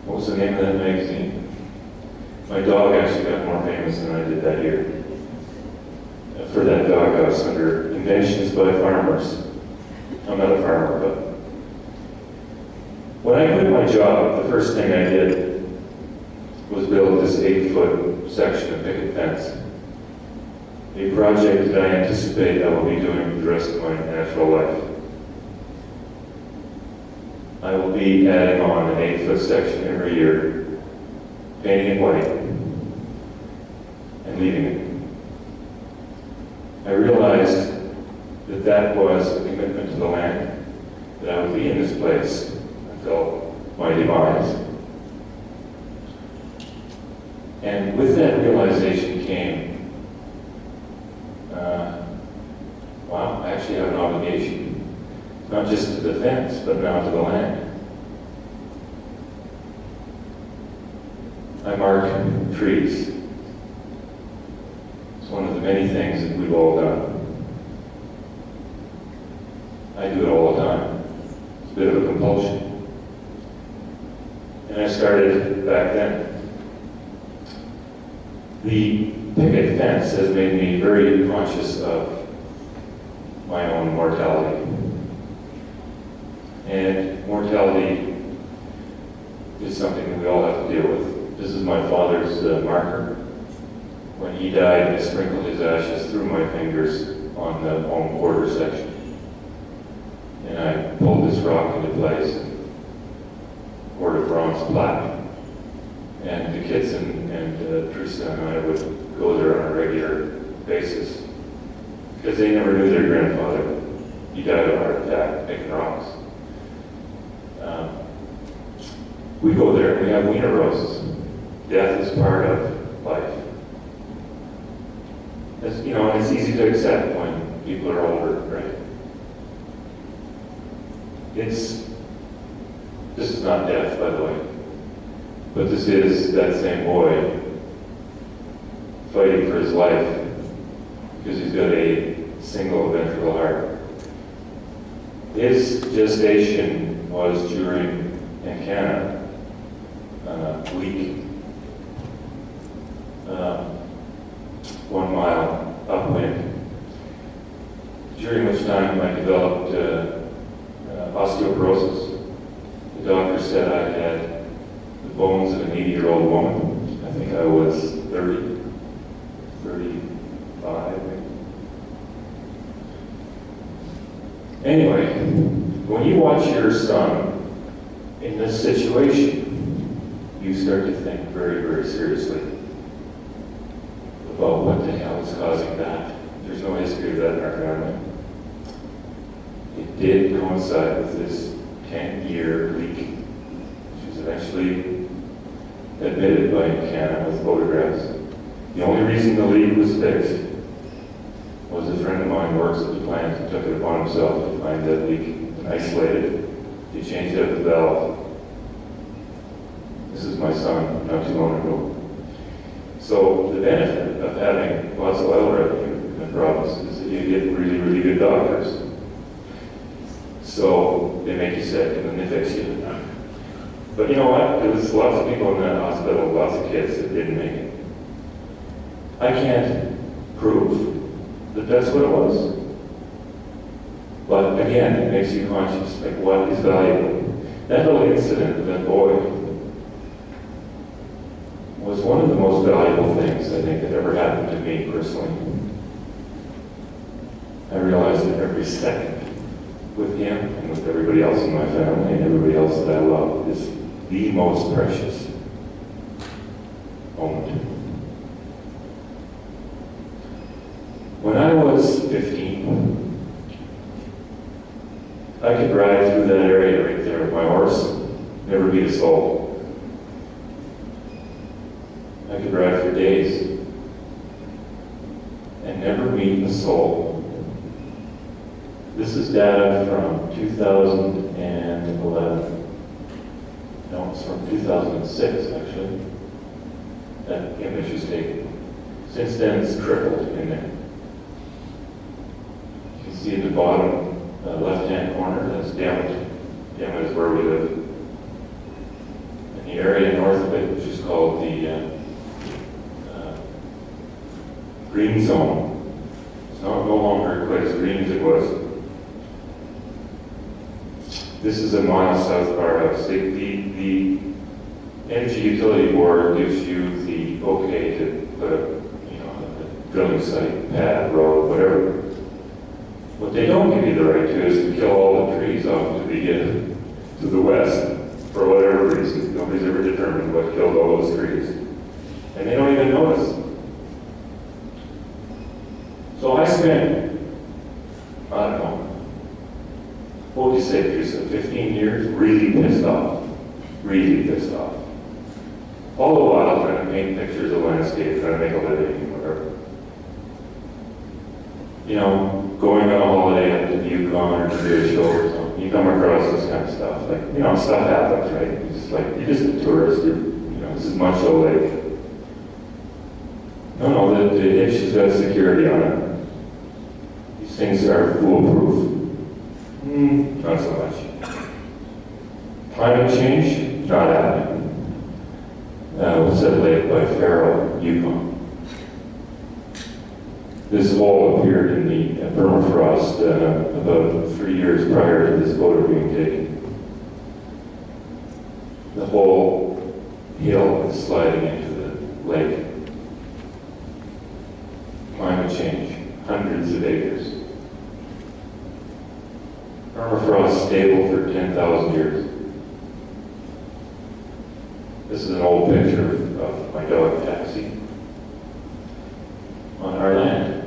what was the name of that magazine? My dog actually got more famous than I did that year for that dog house under Inventions by Farmers. I'm not a farmer, but when I quit my job, the first thing I did was build this 8-foot section of picket fence. A project that I anticipate I will be doing for the rest of my natural life. I will be adding on an 8-foot section every year, painting it white, and leaving it. I realized that that was a commitment to the land, that I would be in this place until my demise. And with that realization came, wow, I actually have an obligation, not just to the fence, but now to the land. I mark trees. It's one of the many things that we've all done. I do it all the time. It's a bit of a compulsion. And I started back then. The picket fence has made me very conscious of my own mortality. And mortality is something that we all have to deal with. This is my father's marker. When he died, I sprinkled his ashes through my fingers on the home quarter section. And I pulled this rock into place and poured a bronze plaque. And the kids and Teresa and I would go there on a regular basis because they never knew their grandfather. He died of a heart attack picking rocks. We go there and we have wiener roasts. Death is part of life. It's, and it's easy to accept when people are older, right? This is not death, by the way, but this is that same boy fighting for his life because he's got a single ventricle heart. His gestation was during Ancana week, 1 mile upwind, during which time I developed osteoporosis. The doctor said I had the bones of an 80-year-old woman. I think I was 30, 35 maybe. Anyway, when you watch your son in this situation, you start to think very, very seriously about what the hell is causing that. There's no history of that in our family. It did coincide with this 10-year leak, which was eventually admitted by Canada with photographs. The only reason the leak was fixed was a friend of mine works at the plant and took it upon himself to find that leak and isolate it. He changed out the valve. This is my son, not too long ago. So the benefit of having lots of oil revenue in the province is that you get really, really good doctors. So they make you sick and then they fix you. But you know what? There was lots of people in that hospital, lots of kids that didn't make it. I can't prove that that's what it was. But again, it makes you conscious, like what is valuable. That little incident with that boy was one of the most valuable things I think that ever happened to me personally. I realized that every second with him and with everybody else in my family and everybody else that I love is the most precious moment. When I was 15, I could ride through that area right there with my horse, never meet a soul. I could ride for days and never meet a soul. This is data from 2011. No, it's from 2006 actually. That image was taken. Since then it's tripled in there. You can see in the bottom left-hand corner, that's Dammit. Dammit is where we live. And the area north of it, which is called the green zone. It's no longer quite as green as it was. This is a mile south of our house. The Energy Utility Board gives you the okay to put a drilling site, pad, road, whatever. What they don't give you the right to is to kill all the trees off to the west for whatever reason. Nobody's ever determined what killed all those trees. And they don't even notice. So I spent, I don't know, what would you say, Teresa, 15 years really pissed off. Really pissed off. All the while trying to paint pictures of landscape, trying to make a living, whatever. You know, going on a holiday up to the Yukon or to the show or something, you come across this kind of stuff. Like, you know, stuff happens, right? You're just a tourist. This is Muncho Lake. No, the hitch has got security on it. These things are foolproof. Not so much. Climate change, not happening. What's that lake by Faro, Yukon? This hole appeared in the permafrost about 3 years prior to this photo being taken. The whole hill is sliding into the lake. Climate change, hundreds of acres. Permafrost stable for 10,000 years. This is an old picture of my dog Taxi on our land.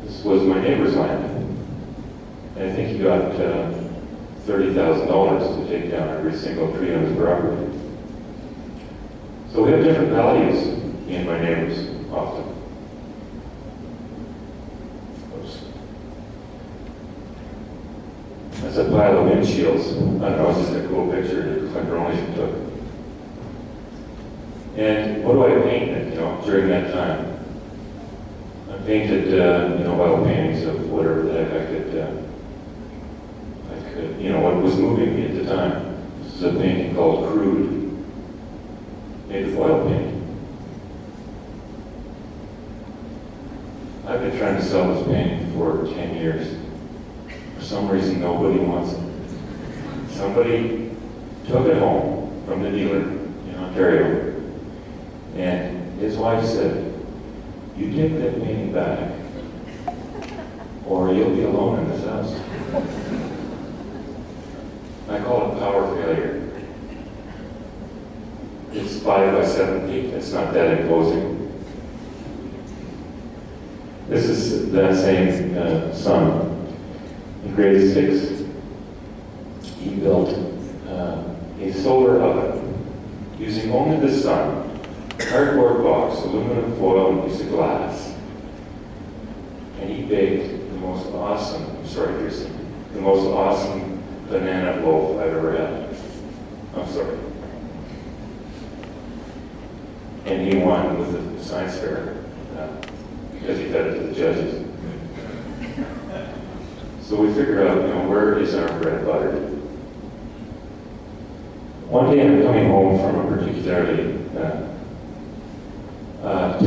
This was my neighbor's land. And I think he got $30,000 to take down every single tree on his property. So we have different values, me and my neighbors, often. Oops. That's a pile of windshields. I don't know, it's just a cool picture that my Ronisha took. And what do I paint, during that time? I painted, oil paintings of whatever the heck I could, what was moving me at the time. This is a painting called Crude, made with oil paint. I've been trying to sell this painting for 10 years. For some reason, nobody wants it. Somebody took it home from the dealer in Ontario, and his wife said, "You take that painting back, or you'll be alone in this house." I call it power failure. It's 5 by 7 feet. It's not that imposing. This is that same son. In grade 6, he built a solar oven using only the sun, cardboard box, aluminum foil, and a piece of glass. And he baked the most awesome, the most awesome banana loaf I've ever had. I'm sorry. And he won with the science fair because he fed it to the judges. So we figure out, where is our bread buttered? One day I'm coming home from a particularly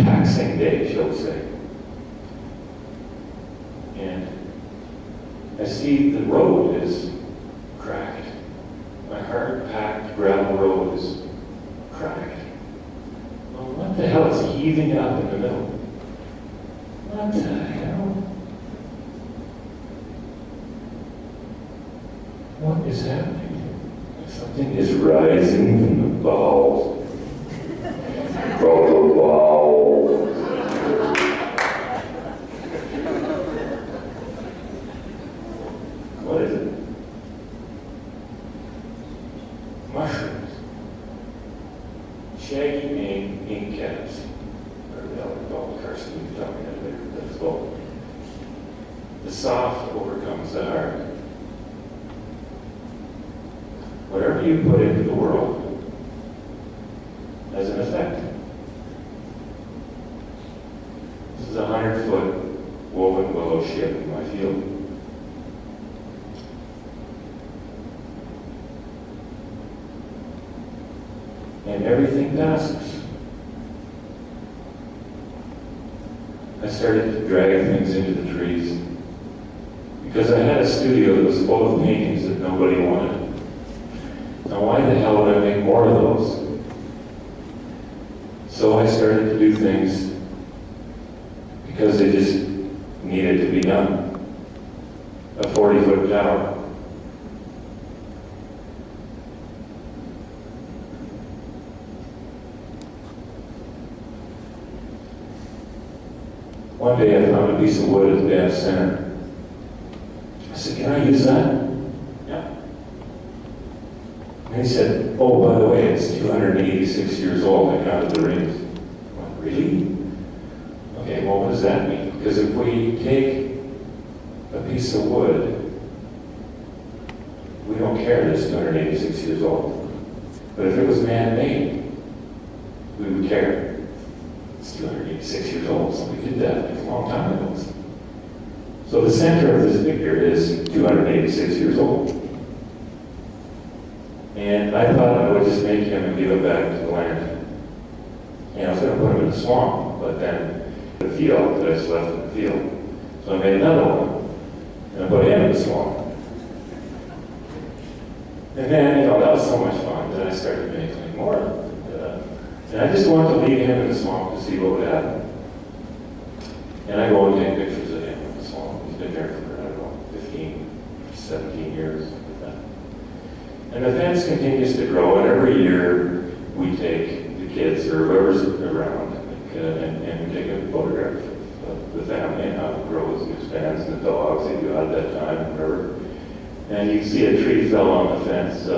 taxing day, shall we say. And I see the road is cracked. My hard-packed gravel road is cracked. Well, what the hell is heaving up in the middle? What the hell? What is happening? Something is rising from the bowels. From the bowels. What is it? Mushrooms. Shaggy mane ink caps. Or the alcohol carcinogen talking about later. That's called. The soft overcomes the hard. Whatever you put into the world has an effect. This is a 100-foot woven willow ship in my field. And everything passes. I started to drag things into the trees because I had a studio that was full of paintings that nobody wanted. Now, why the hell would I make more of those? So I started to do things because they just needed to be done. A 40-foot tower. One day I found a piece of wood at the dance center. I said, "Can I use that?" "Yeah." And he said, "Oh, by the way, it's 286 years old. I counted the rings." I went, "Really?" Okay, well, what does that mean? Because if we take a piece of wood, we don't care that it's 286 years old. But if it was man-made, we would care. It's 286 years old. Somebody did that a long time ago. So the center of this figure is 286 years old. And I thought I would just make him and give him back to the land. And I was going to put him in the swamp, but then the field that I just left in the field. So I made another one, and I put him in the swamp. And then, that was so much fun that I started making more of them. And I just wanted to leave him in the swamp to see what would happen. And I go and take pictures of him in the swamp. He's been there for, 15, 17 years. And the fence continues to grow, and every year we take the kids or whoever's around and we take a photograph of the family and how it grows and expands, and the dogs they do out at that time and whatever. And you can see a tree fell on the fence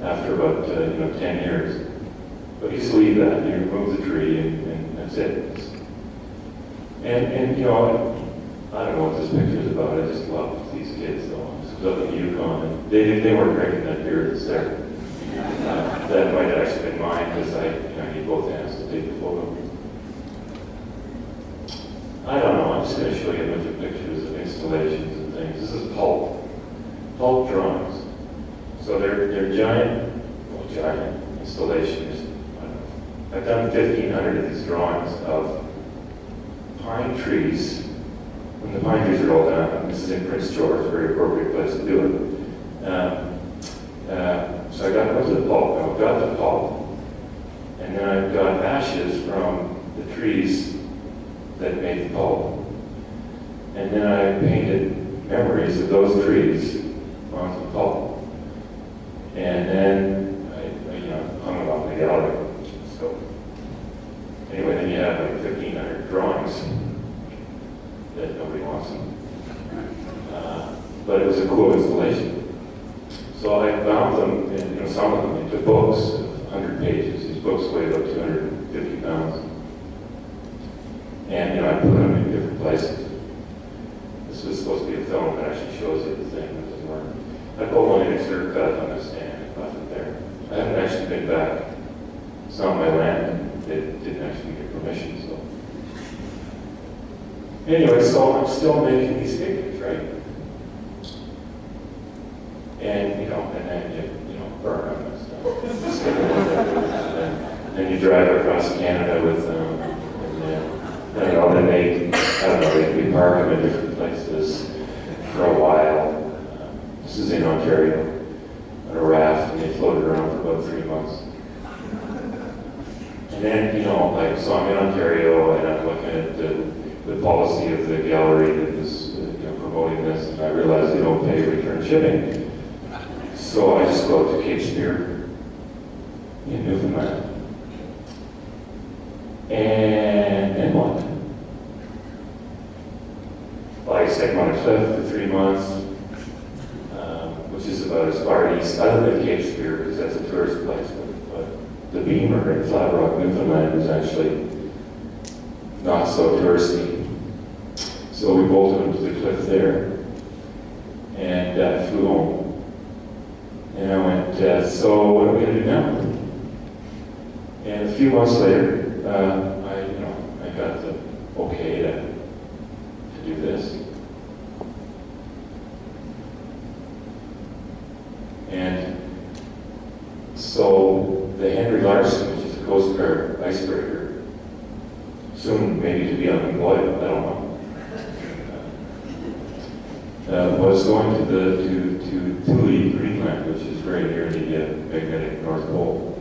after about 10 years. But you just leave that, you remove the tree, and that's it. And I don't know what this picture is about. I just love these kids, though. It was up in the Yukon, and they weren't drinking that beer that's there. That might have actually been mine, because I need both hands to take the photo. I don't know. I'm just going to show you a bunch of pictures of installations and things. This is pulp drawings. So they're giant installations. I've done 1,500 of these drawings of pine trees, when the pine trees are all down, and this is in Prince George, a very appropriate place to do it. So I went to the pulp, I got the pulp, and then I got ashes from the trees that made the pulp. And then I painted memories of those trees onto the pulp. And then I hung them up in the gallery. So anyway, then you have like 1,500 drawings that nobody wants them. But it was a cool installation. So I bound them, some of them into books of 100 pages. These books weigh about 250 pounds. And I put them in different places. This was supposed to be a film that actually shows you the thing that doesn't work. I put one in excerpt cut on the stand and left it there. I haven't actually been back. It's not my land. They didn't actually get permission, so. Anyway, so I'm still making these figures, right? And, and then you burn them and stuff. And then you drive across Canada with them. Then they park them in different places for a while. This is in Ontario, on a raft, and they floated around for about 3 months. And then, so I'm in Ontario, and I'm looking at the policy of the gallery that was promoting this, and I realized they don't pay return shipping. So I just go to Cape Spear in Newfoundland. And then what? Well, I stayed on a cliff for 3 months, which is about as far east, other than Cape Spear, because that's a tourist place. But the Beamer in Flat Rock, Newfoundland, is actually not so touristy. So we bolted him to the cliff there and flew home. And I went, so what are we going to do now? And a few months later, I got the okay to do this. And so the Henry Larson, which is a Coast Guard icebreaker, soon maybe to be unemployed, I don't know, was going to Thule, Greenland, which is very near the magnetic North Pole.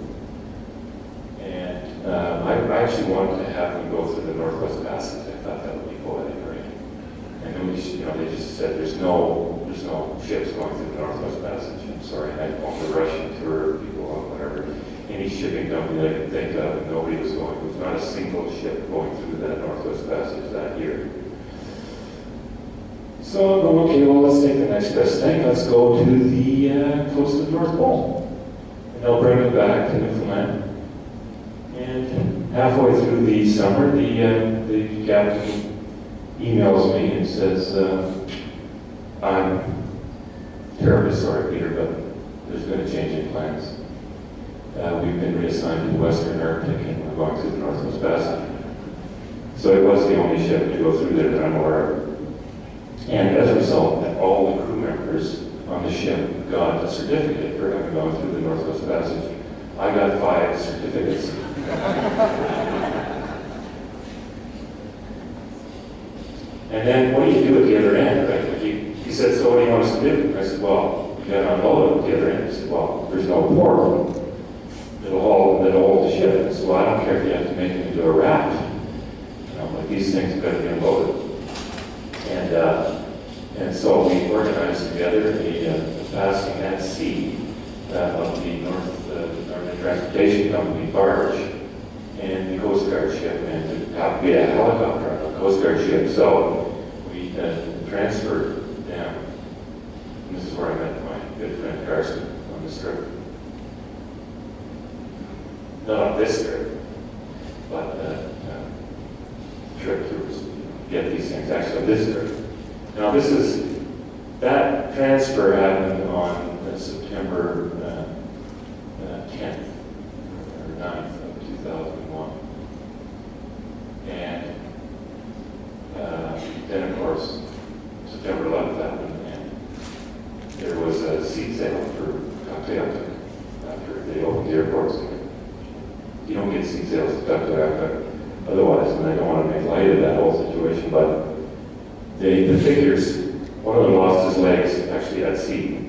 And I actually wanted to have them go through the Northwest Passage. I thought that would be poetic, right? And then they just said there's no ships going through the Northwest Passage. I'm sorry, I owned the Russian tour people or whatever. Any shipping company I could think of, and nobody was going. There was not a single ship going through that Northwest Passage that year. So I'm going, okay, well, let's take the next best thing. Let's go to the close to the North Pole. And they'll bring it back to Newfoundland. And halfway through the summer, the captain emails me and says, I'm terribly sorry, Peter, but there's been a change in plans. We've been reassigned to the Western Arctic, and we're going through the Northwest Passage. So it was the only ship to go through there that I'm aware of. And as a result, all the crew members on the ship got a certificate for having gone through the Northwest Passage. I got 5 certificates. And then what do you do at the other end? Right? He said, so what do you want us to do? I said, well, you got to unload it at the other end. He said, well, there's no port that'll hold the ship. I said, well, I don't care if you have to make it into a raft. Like these things have got to be unloaded. And so we organized together a passing at sea of the Northern Transportation Company barge and the Coast Guard ship, and it happened to be a helicopter on the Coast Guard ship. So we transferred them. And this is where I met my good friend Carson on this trip. Not on this trip, but trip to get these things actually on this trip. Now that transfer happened on September 10th or 9th of 2001. And then of course September 11th happened, and there was a seat sale for Tuktoyaktuk after they opened the airports. You don't get seat sales at Tuktoyaktuk otherwise, and I don't want to make light of that whole situation, but the figures, one of them lost his legs actually at sea.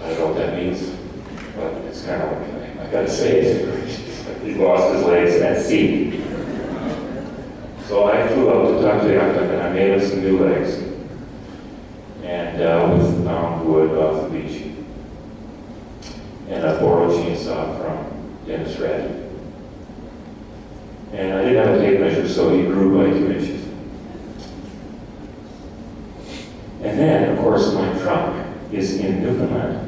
I don't know what that means, but it's kind of like, I gotta say it. He lost his legs at sea. So I flew out to Oct and I made him some new legs. And we found wood off the beach. And I borrowed a chainsaw from Dennis Reddy. And I didn't have a tape measure, so he grew by 2 inches. And then, of course, my trunk is in Newfoundland,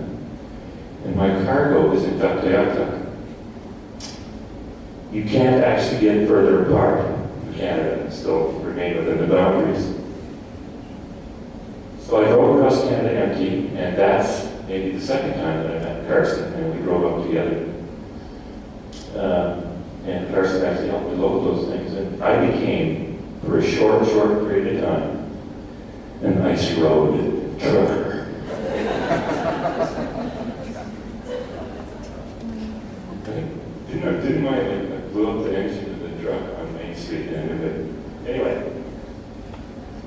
and my cargo is in Oct. You can't actually get further apart in Canada and still remain within the boundaries. So I drove across Canada empty, and that's maybe the second time that I met Carson, and we drove up together. And Carson actually helped me load those things, and I became, for a short period of time, an ice road trucker. Didn't mind, I blew up the engine of the truck on Main Street, and anyway,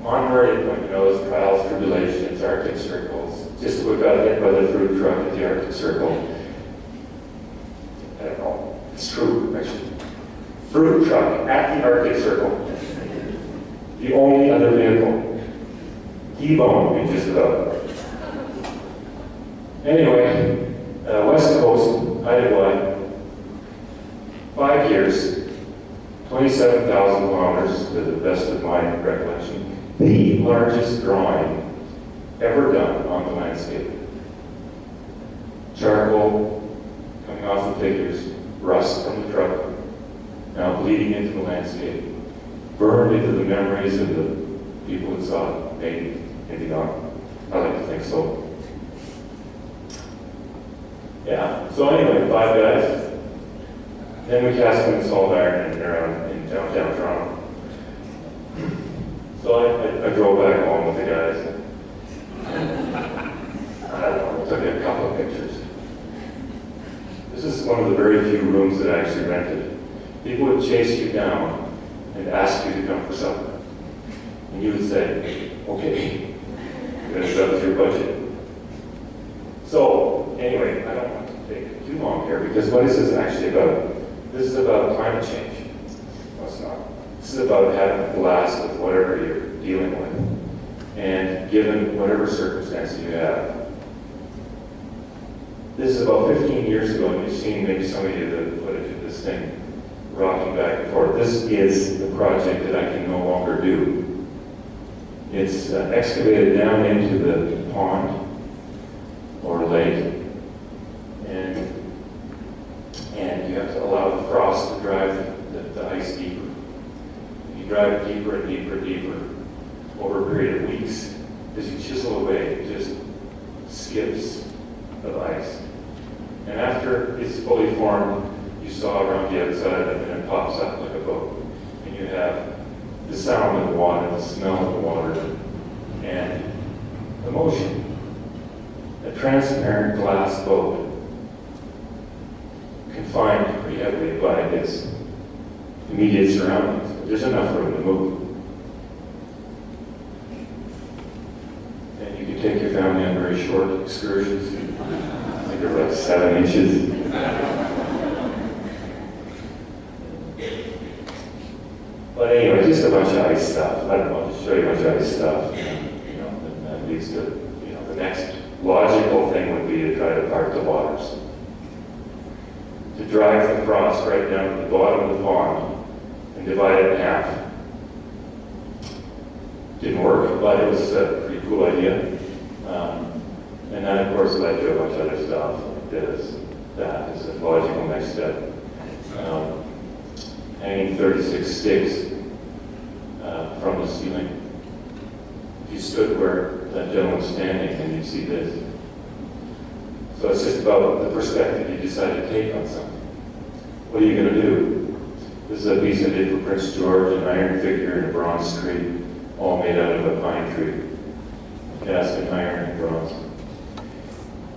onward, those trials, tribulations, Arctic circles. Just we got hit by the fruit truck at the Arctic Circle. I don't know, it's true, actually. Fruit truck at the Arctic Circle. The only other vehicle. T-bone, just about. Anyway, West Coast, Idaho, 5 years, 27,000 kilometers to the best of my recollection. The largest drawing ever done on the landscape. Charcoal coming off the figures, rust from the truck, now bleeding into the landscape, burned into the memories of the people that saw it, maybe not. I like to think so. Yeah, so anyway, 5 guys. Then we cast them in salt iron in downtown Toronto. So I drove back home with the guys. I don't know, took a couple of pictures. This is one of the very few rooms that I actually rented. People would chase you down and ask you to come for supper. And you would say, okay, because that was your budget. So, anyway, I don't want to take too long here, because what is this actually about? This is about climate change. No, it's not. This is about having a blast with whatever you're dealing with, and given whatever circumstances you have. This is about 15 years ago, and you've seen maybe some of you the footage of this thing rocking back and forth. This is the project that I can no longer do. It's excavated down into the pond or lake, and you have to allow the frost to drive the ice deeper. You drive it deeper and deeper and deeper over a period of weeks, as you chisel away just skips of ice. And after it's fully formed, you saw around the outside of it, and it pops up like a boat. And you have the sound of the water, the smell of the water, and the motion. A transparent glass boat, confined pretty heavily by its immediate surroundings. But there's enough room to move. And you can take your family on very short excursions. I think they're like 7 inches. But anyway, just a bunch of ice stuff. I don't know, just show you a bunch of ice stuff. That leads to, the next logical thing would be to try to part the waters. To drive the frost right down to the bottom of the pond and divide it in half. Didn't work, but it was a pretty cool idea. And that, of course, led to a bunch of other stuff like this. That is a logical next step. Hanging 36 sticks from the ceiling. If you stood where that gentleman's standing, then you'd see this. So it's just about the perspective you decide to take on something. What are you going to do? This is a piece I did for Prince George, an iron figure in a bronze tree, all made out of a pine tree. Cast in iron and bronze.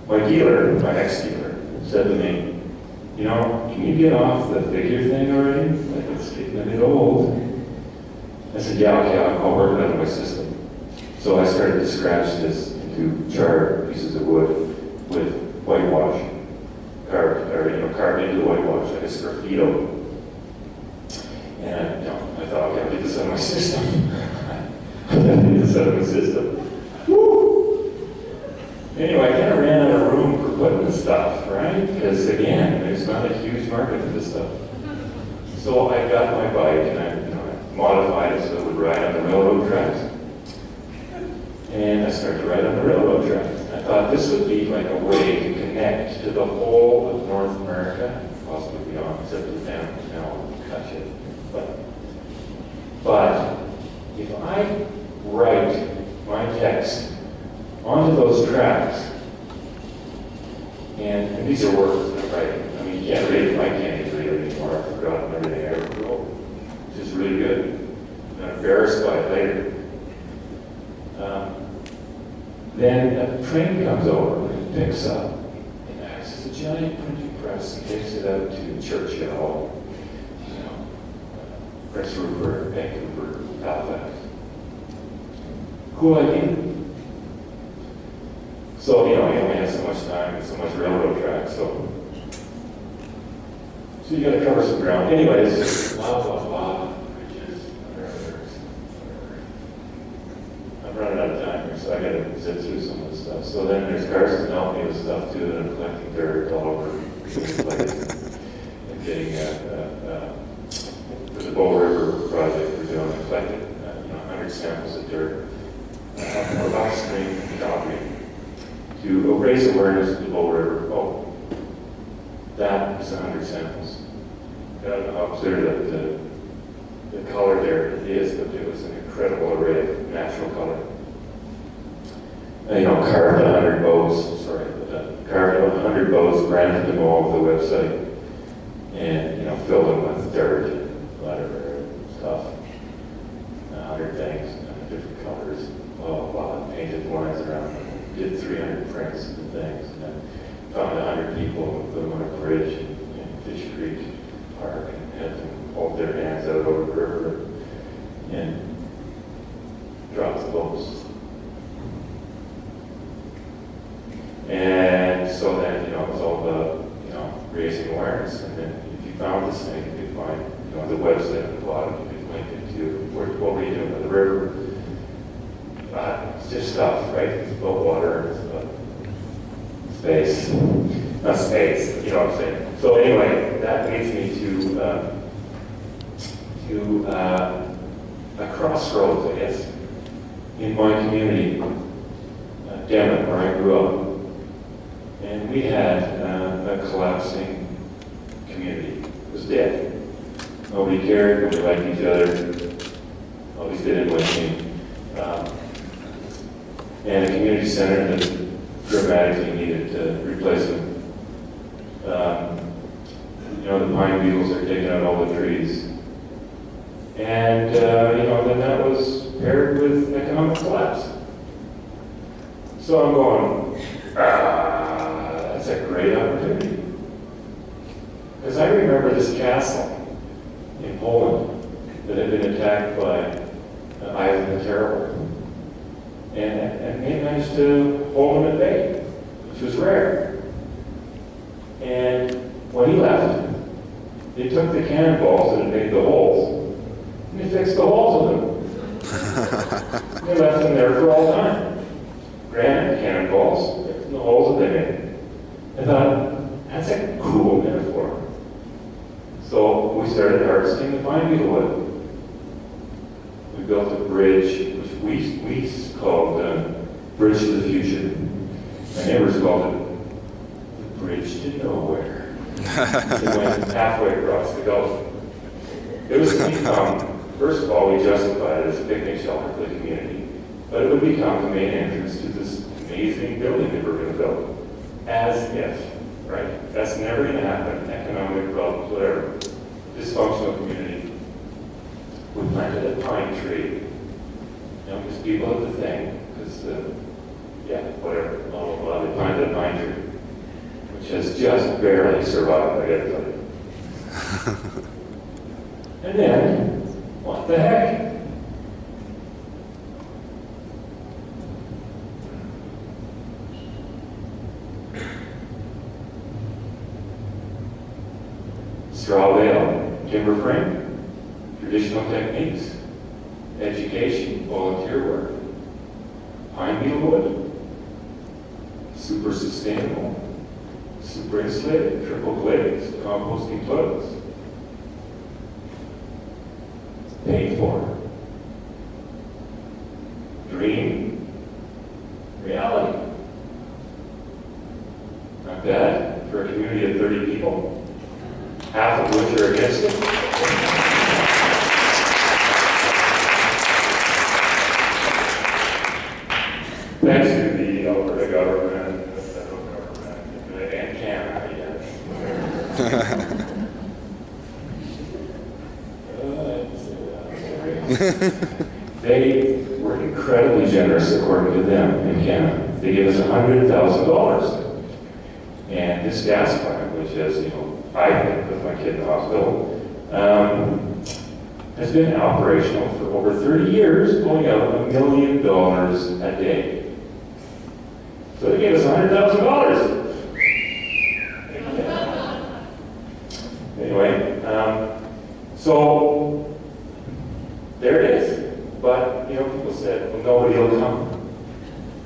My dealer, my ex-dealer, said to me, you know, can you get off the figure thing already? Like, it's getting a bit old. I said, yeah, okay, I'll work it out of my system. So I started to scratch this into charred pieces of wood with whitewash, carved into whitewash, like a sgraffito. And I thought, okay, I'll get this out of my system. I'll get this out of my system. Woo! Anyway, I kind of ran out of room for putting this stuff, right? Because again, there's not a huge market for this stuff. So I got my bike and I modified it so it would ride on the railroad tracks. And I started to ride on the railroad tracks. I thought this would be like a way to connect to the whole of North America, possibly beyond, except the town. Now I'll cut it. But if I write my text onto those tracks, and these are words that I'm writing. I mean, you can't read them. I can't even read it anymore. I've forgotten everything I ever wrote, which is really good. I'm embarrassed by it later. Then a train comes over and picks up and acts as a giant printing press and takes it out to Churchill, Prince Rupert, Vancouver, Halifax. Cool idea. So, you only have so much time and so much railroad track, so you gotta cover some ground. Anyways, blah, blah, blah, bridges, whatever. I'm running out of time here, so I gotta zip through some of this stuff. So then there's Carson helping me with stuff too, and I'm collecting dirt all over the place and getting, for the Bow River project we're doing, I collected, 100 samples of dirt from upstream in Calgary to raise awareness of the Bow River. Oh, that is 100 samples. I don't know how clear that the color there is, but it was an incredible array of natural color. Carved 100 bows, carved 100 bows, branded them all over the website, and, filled them with dirt and whatever stuff. 100 things, different colors, blah, blah, blah, painted lines around them. Did 300 prints of things, and then found 100 people and put them on a bridge in Fish Creek Park and had them hold their hands out over the river and drop the boats. And so then, it was all about, raising awareness. And then if you found this thing, you could find, the website at the bottom, you could link it to what were you doing by the river. It's just stuff, right? It's about water, it's about space. Not space, you know what I'm saying. So anyway, that leads me to a crossroads, I guess, in my community, Devon, where I grew up. And we had a collapsing community. It was dead. Nobody cared, nobody liked each other. At least they didn't like me. And a community center that dramatically needed replacement. The pine beetles are taking out all the trees. And, then that was paired with economic collapse. So I'm going, that's a great opportunity. Because I remember this castle in Poland that had been attacked by Ivan the Terrible. And they managed to hold him at bay, which was rare. And when he left, they took the cannonballs that had made the holes, and they fixed the holes with them. They left them there for all time. Granite cannonballs, fixing the holes that they made. I thought, that's a cool metaphor. So we started harvesting the pine beetle wood. We built a bridge, which we called Bridge to the Future. My neighbors called it the Bridge to Nowhere. It went halfway across the Gulf. It was to become, first of all, we justified it as a picnic shelter for the community, but it would become the main entrance to this amazing building that we're going to build. As if, right? That's never going to happen. Economic problems, whatever. Dysfunctional community. We planted a pine tree. Because people have the thing, because, whatever, blah, blah, blah. They planted a pine tree, which which has just barely survived, I gotta tell you. And then, what the heck? Straw bale, timber frame, traditional techniques, education, volunteer work, pine beetle wood, super sustainable, super insulated, triple glazed, composting toilets, paid for, dream, reality. Not bad for a community of 30 people, half of which are against it. Thanks to the Alberta government, the federal government, and Canada, yes. They were incredibly generous, according to them, in Canada. They gave us $100,000. And this gas plant, which is, I think, with my kid in the hospital, has been operational for over 30 years, pulling out $1 million a day. So they gave us $100,000. Anyway, so there it is. But, people said, well, nobody will come.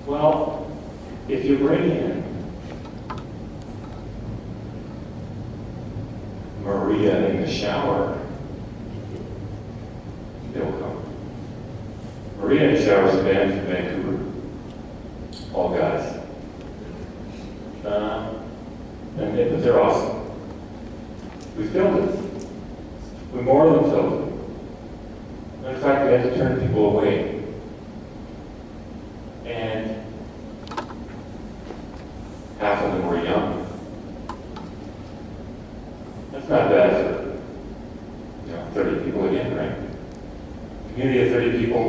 Well, if you bring in Maria in the shower, they'll come. Maria in the shower is a band from Vancouver. All guys. But they're awesome. We filmed it. We more than filmed it. In fact, we had to turn people away. And half of them were young. That's not bad for 30 people again, right? Community of 30 people,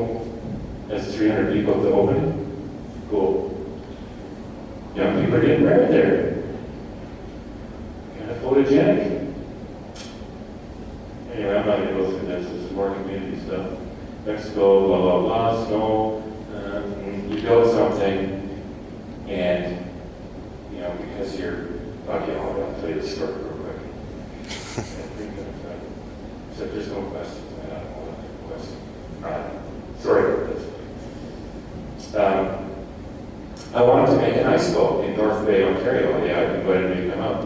that's 300 people at the opening. Cool. Young people are getting married there. Kind of photogenic. Anyway, I'm not going to go through this. This is more community stuff. Mexico, blah, blah, blah, snow. You build something, and, because you're, okay, I'll tell you the story real quick. Except there's no questions. I don't know what question. All right. Sorry about this. I wanted to make an ice boat in North Bay, Ontario. Yeah, I invited me to come out.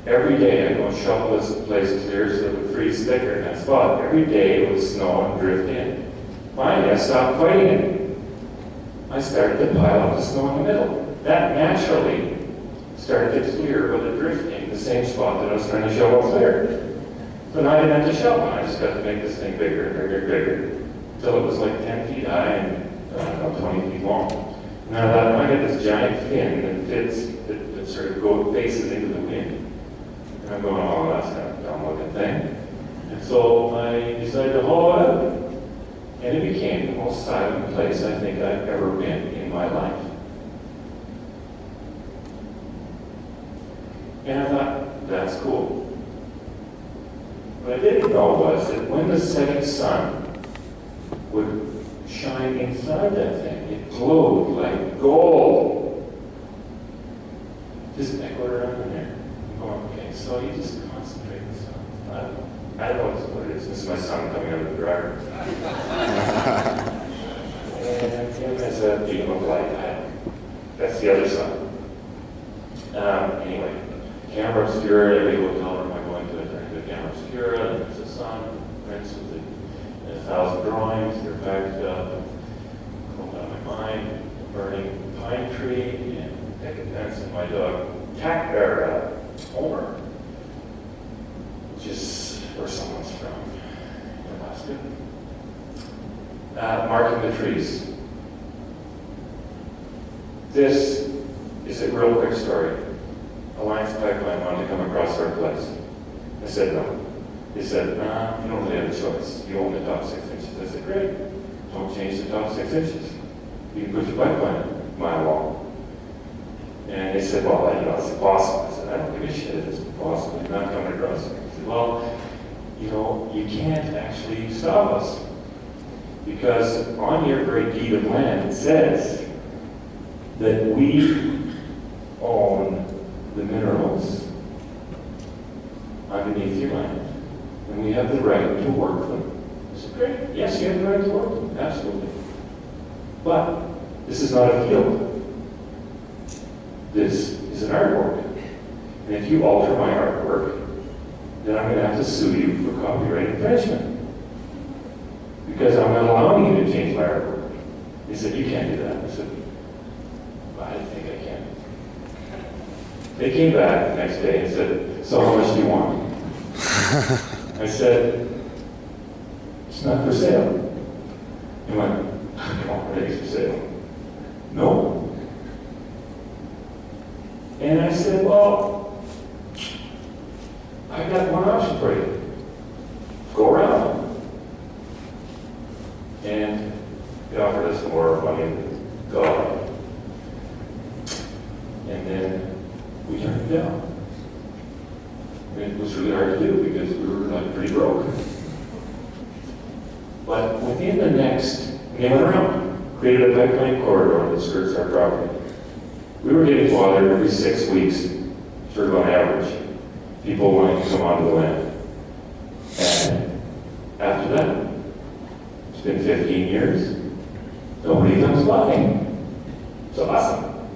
Every day I go and shovel this place clear so it would freeze thicker in that spot. Every day it would snow and drift in. Finally, I stopped fighting it. I started to pile up the snow in the middle. That naturally started to clear with the drifting, the same spot that I was trying to shovel clear. So now I didn't have to shovel. I just got to make this thing bigger and bigger and bigger until it was like 10 feet high and about 20 feet long. Now that I got this giant fin that fits, that sort of faces into the wind. And I'm going, oh, that's kind of a dumb looking thing. And so I decided to haul it out. And it became the most silent place I think I've ever been in my life. And I thought, that's cool. What I didn't know was that when the setting sun would shine inside that thing, it glowed like gold. Just echoed around in there. I'm going, okay, so you just concentrate the sun. I don't know what it is. This is my son coming out of the dryer. And there's a beam of light. That's the other sun. Anyway, camera obscura, every hotel room I go into, I turn to camera obscura, and there's the sun, prints with 1,000 drawings, they're packaged up, cold out of my mind, a burning pine tree, and picket fence, and my dog, Homer, which is where someone's from, Alaska. Marking the trees. This is a real quick story. Alliance Pipeline wanted to come across our place. I said no. They said, you don't really have a choice. You own the top 6 inches. I said, great. Don't change the top 6 inches. You can put your pipeline a mile long. And they said, well, it's impossible. I said, you can't actually stop us. Because on your great deed of land, it says that we own the minerals underneath your land. And we have the right to work them. Is it great? Yes, you have the right to work them, absolutely. But this is not a field. This is an artwork. And if you alter my artwork, then I'm going to have to sue you for copyright infringement. Because I'm not allowing you to change my artwork. They said, you can't do that. I said, well, I think I can. They came back the next day and said, so how much do you want? I said, it's not for sale. He went, come on, it's for sale. No. And I said, well, I got one option for you. Go around. And he offered us more money than God. And then we turned it down. And it was really hard to do because we were like pretty broke. But within the next, they went around, created a pipeline corridor that skirts our property. We were getting bothered every 6 weeks, sort of on average. People wanting to come onto the land. And after that, it's been 15 years. Nobody comes by. It's awesome.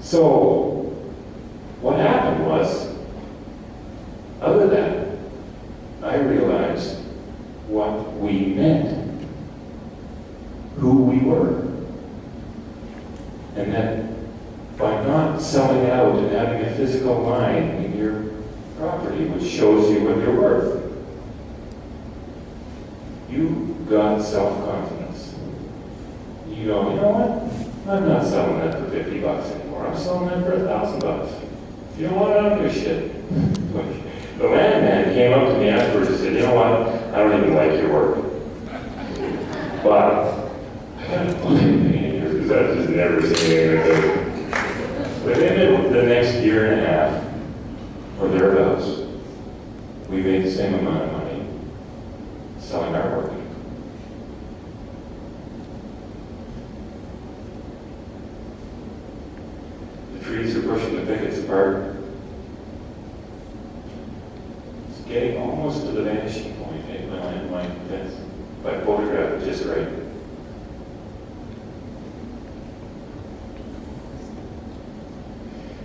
So, what happened was, other than that, I realized what we meant, who we were. And that by not selling out and having a physical line in your property which shows you what you're worth, you got self-confidence. You go, you know what? I'm not selling that for $50 anymore. I'm selling that for $1,000. If you don't want it, I don't give a shit. The landman came up to me afterwards and said, you know what? I don't even like your work. But I got a fucking pain here because I've just never seen anything like this. Within the next year and a half, or thereabouts, we made the same amount of money selling artwork. The trees are pushing the pickets apart. It's getting almost to the vanishing point in my landmine fence. If I photograph it just right.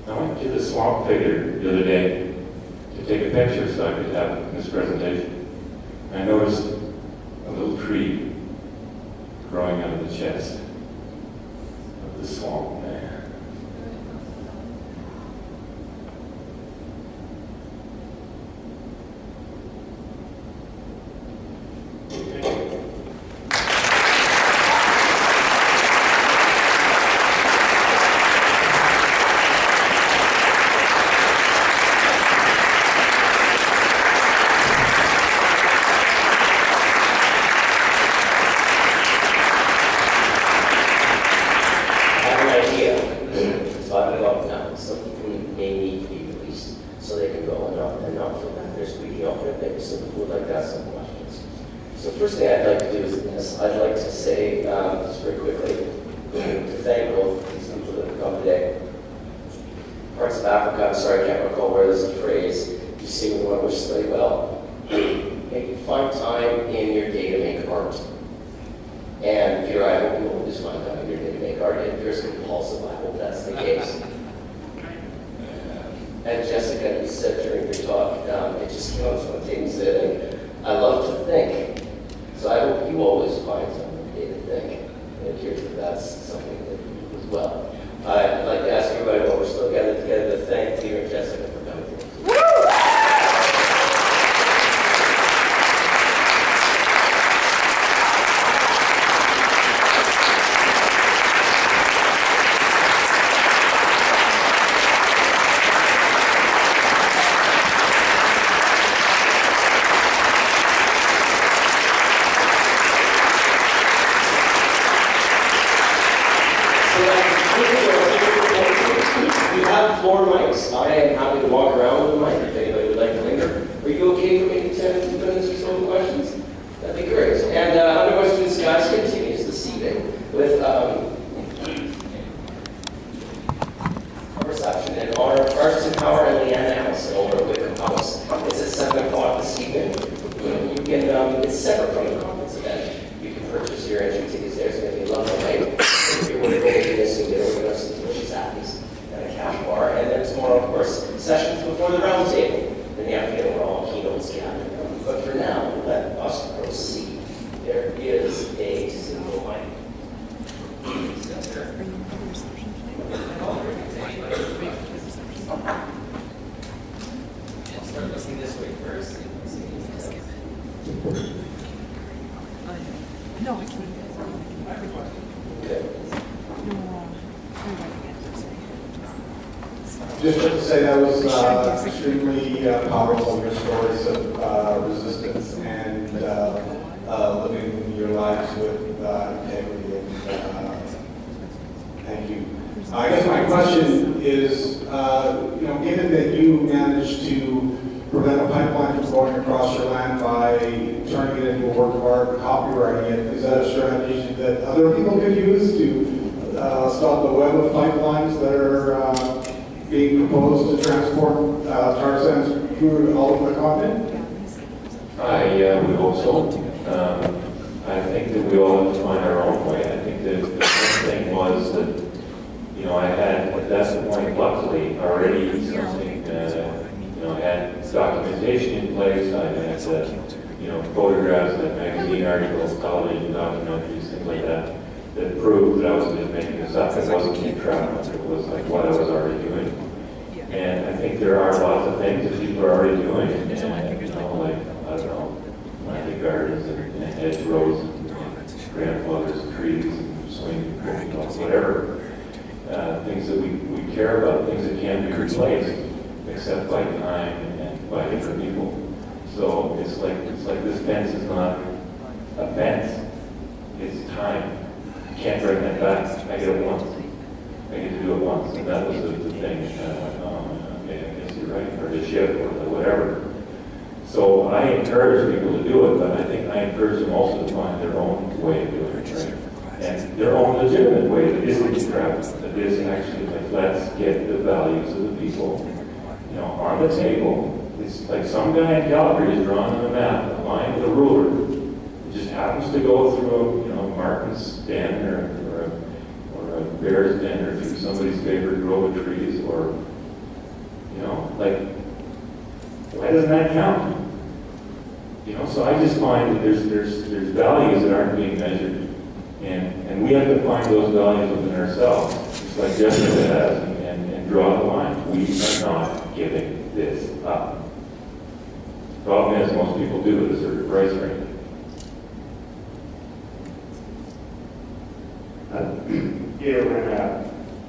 I went to the swamp figure the other day to take a picture so I could have it in this presentation. And I noticed a little tree growing out of the chest of the swamp man. Floor mics. I am happy to walk around with a mic if anybody would like to linger. Are you okay for me to 10 minutes or so of questions? That'd be great. And other questions, guys, continues this evening with a reception in honor of Ernst Power and Leanne Allison over at Wickham House. It's at 7 o'clock this evening. You can, it's separate from the conference event. You can purchase your entry tickets there. It's going to be a lovely night. If you want to go to this and get over to some delicious appies and a cash bar. And then tomorrow, of course, sessions before the round table. In the afternoon, we're all keynotes gathered. But for now, let us proceed. There is a single mic. I'll start listening this way first. No, I can't. Okay. Just to say that was extremely powerful, your stories of resistance and living your lives with integrity. And thank you. I guess my question is, given that you managed to prevent a pipeline from going across your land by turning it into a work of art, copywriting it, is that a strategy that other people could use to stop the web of pipelines that are being proposed to transport tar sands through all of the continent? I would hope so. I think that we all have to find our own way. I think that the first thing was that, I had, at that point, luckily, already something, I had documentation in place. I had, photographs, and magazine articles, television documentaries, things like that, that proved that I wasn't just making this up. It wasn't keep track of it. It was like what I was already doing. And I think there are lots of things that people are already doing. And, like, I don't know, planting gardens and hedgerows and grandfather's trees and swing, whatever. Things that we care about, things that can be replaced, except by time and by different people. So it's like this fence is not a fence, it's time. You can't bring that back. I get it once. I get to do it once. And that was the thing. And I went, oh, okay, I guess you're right, or the ship, or whatever. So I encourage people to do it, but I think I encourage them also to find their own way of doing it, right? And their own legitimate way that isn't crap, that is actually like, let's get the values of the people, on the table. It's like some guy in Calgary is drawing on a map, a line with a ruler. It just happens to go through a martin's den or a bear's den or through somebody's favorite grove of trees or, why doesn't that count? So I just find that there's values that aren't being measured. And we have to find those values within ourselves, just like Jessica has, and draw the line. We are not giving this up. The problem is most people do at a certain price range. When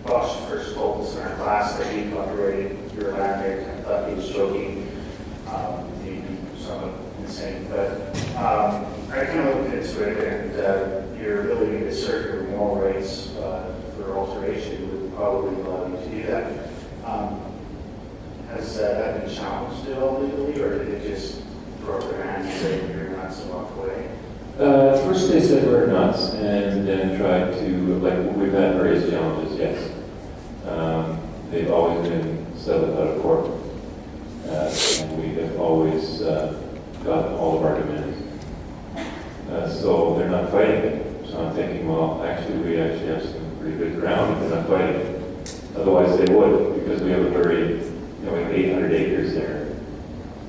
Bosch first spoke to us in our class that he copyrighted your land, I thought he was joking, maybe somewhat insane, but I kind of looked into it, and your ability to assert your moral rights for alteration would probably allow you to do that. Has that been challenged at all legally, or did it just throw up their hands and say you're nuts and walk away? First they said we're nuts, and then tried to, we've had various challenges, yes. They've always been settled out of court, and we have always gotten all of our demands. So they're not fighting it. So I'm thinking, well, actually, we actually have some pretty good ground if they're not fighting it. Otherwise they would, because we have a very, we have 800 acres there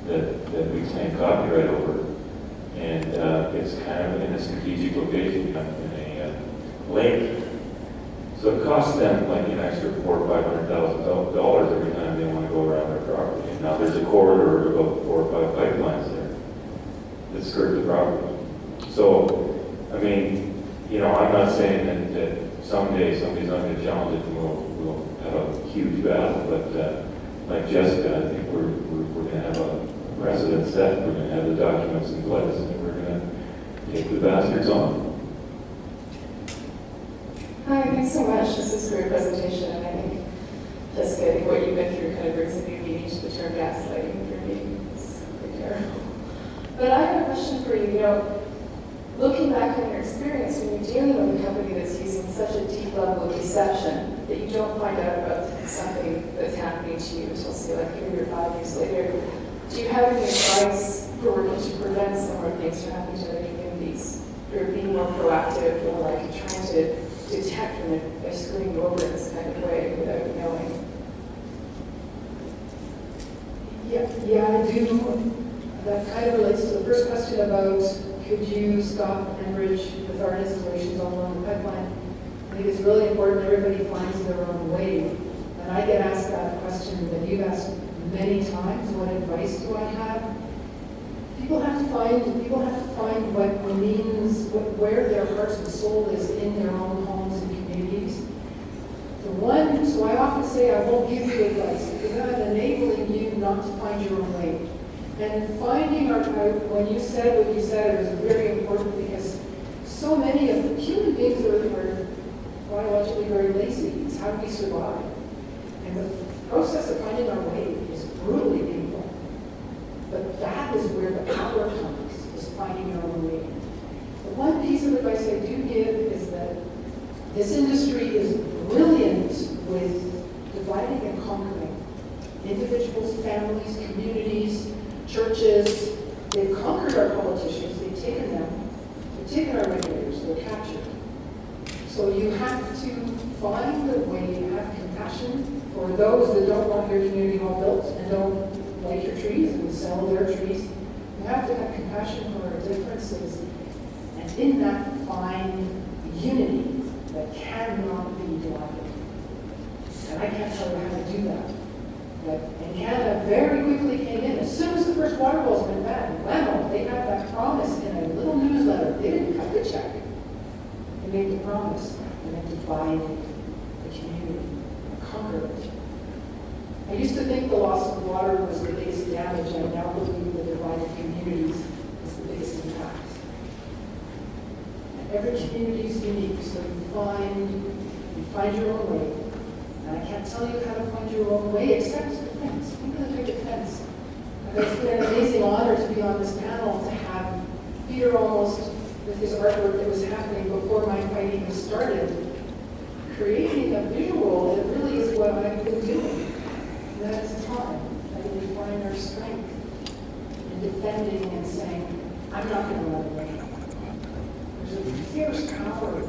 that we claim copyright over. And it's kind of in a strategic location, kind of in a lake. So it costs them like an extra $400,000 or $500,000 every time they want to go around their property. And now there's a corridor of about 4 or 5 pipelines there that skirt the property. So, I'm not saying that someday somebody's not going to challenge it and we'll have a huge battle, but like Jessica, I think we're going to have a precedent set. We're going to have the documents in place, and we're going to take the bastards on. Hi, thanks so much. This is a great presentation, and I think, Jessica, what you've been through kind of brings a new meaning to the term gaslighting for me. It's you know, looking back on your experience when you're dealing with a company that's using such a deep level of deception that you don't find out about something that's happening to you until, say, like 3 or 5 years later, do you have any advice for working to prevent similar things from happening to other communities? Or being more proactive, or like trying to detect when they're screwing you over in this kind of way without knowing? Yeah, I do. That kind of relates to the first question about could you stop hemorrhage with our installations all along the pipeline. I think it's really important everybody finds their own way. And I get asked that question that you've asked many times, what advice do I have? People have to find what means, where their heart and soul is in their own homes and communities. So I often say I won't give you advice because I'm enabling you not to find your own way. And finding when you said what you said, it was very important because so many of human beings are biologically very lazy. It's how we survive. And the process of finding our way is brutally painful. But that is where the power comes, is finding your own way. The one piece of advice I do give is that this industry is brilliant with dividing and conquering. Individuals, families, communities, churches, they've conquered our politicians, they've taken them, they've taken our regulators, they're captured. So you have to find a way to have compassion for those that don't want your community hall built and don't like your trees and sell their trees. You have to have compassion for our differences, and in that find unity that cannot be divided. And I can't tell you how to do that. And Canada very quickly came in. As soon as the first water wells went bad, wow, they had that promise in a little newsletter. They didn't cut the check. They made the promise and then divided the community and conquered it. I used to think the loss of water was the biggest damage. I now believe the divided communities is the biggest impact. And every community is unique, so you find your own way. And I can't tell you how to find your own way except defense. Think of the big defense. And it's been an amazing honor to be on this panel, to have Peter almost, with his artwork that was happening before my fight even started, creating a visual that really is what I've been doing. And that is time. How do we find our strength in defending and saying, I'm not going to run away. There's a fierce power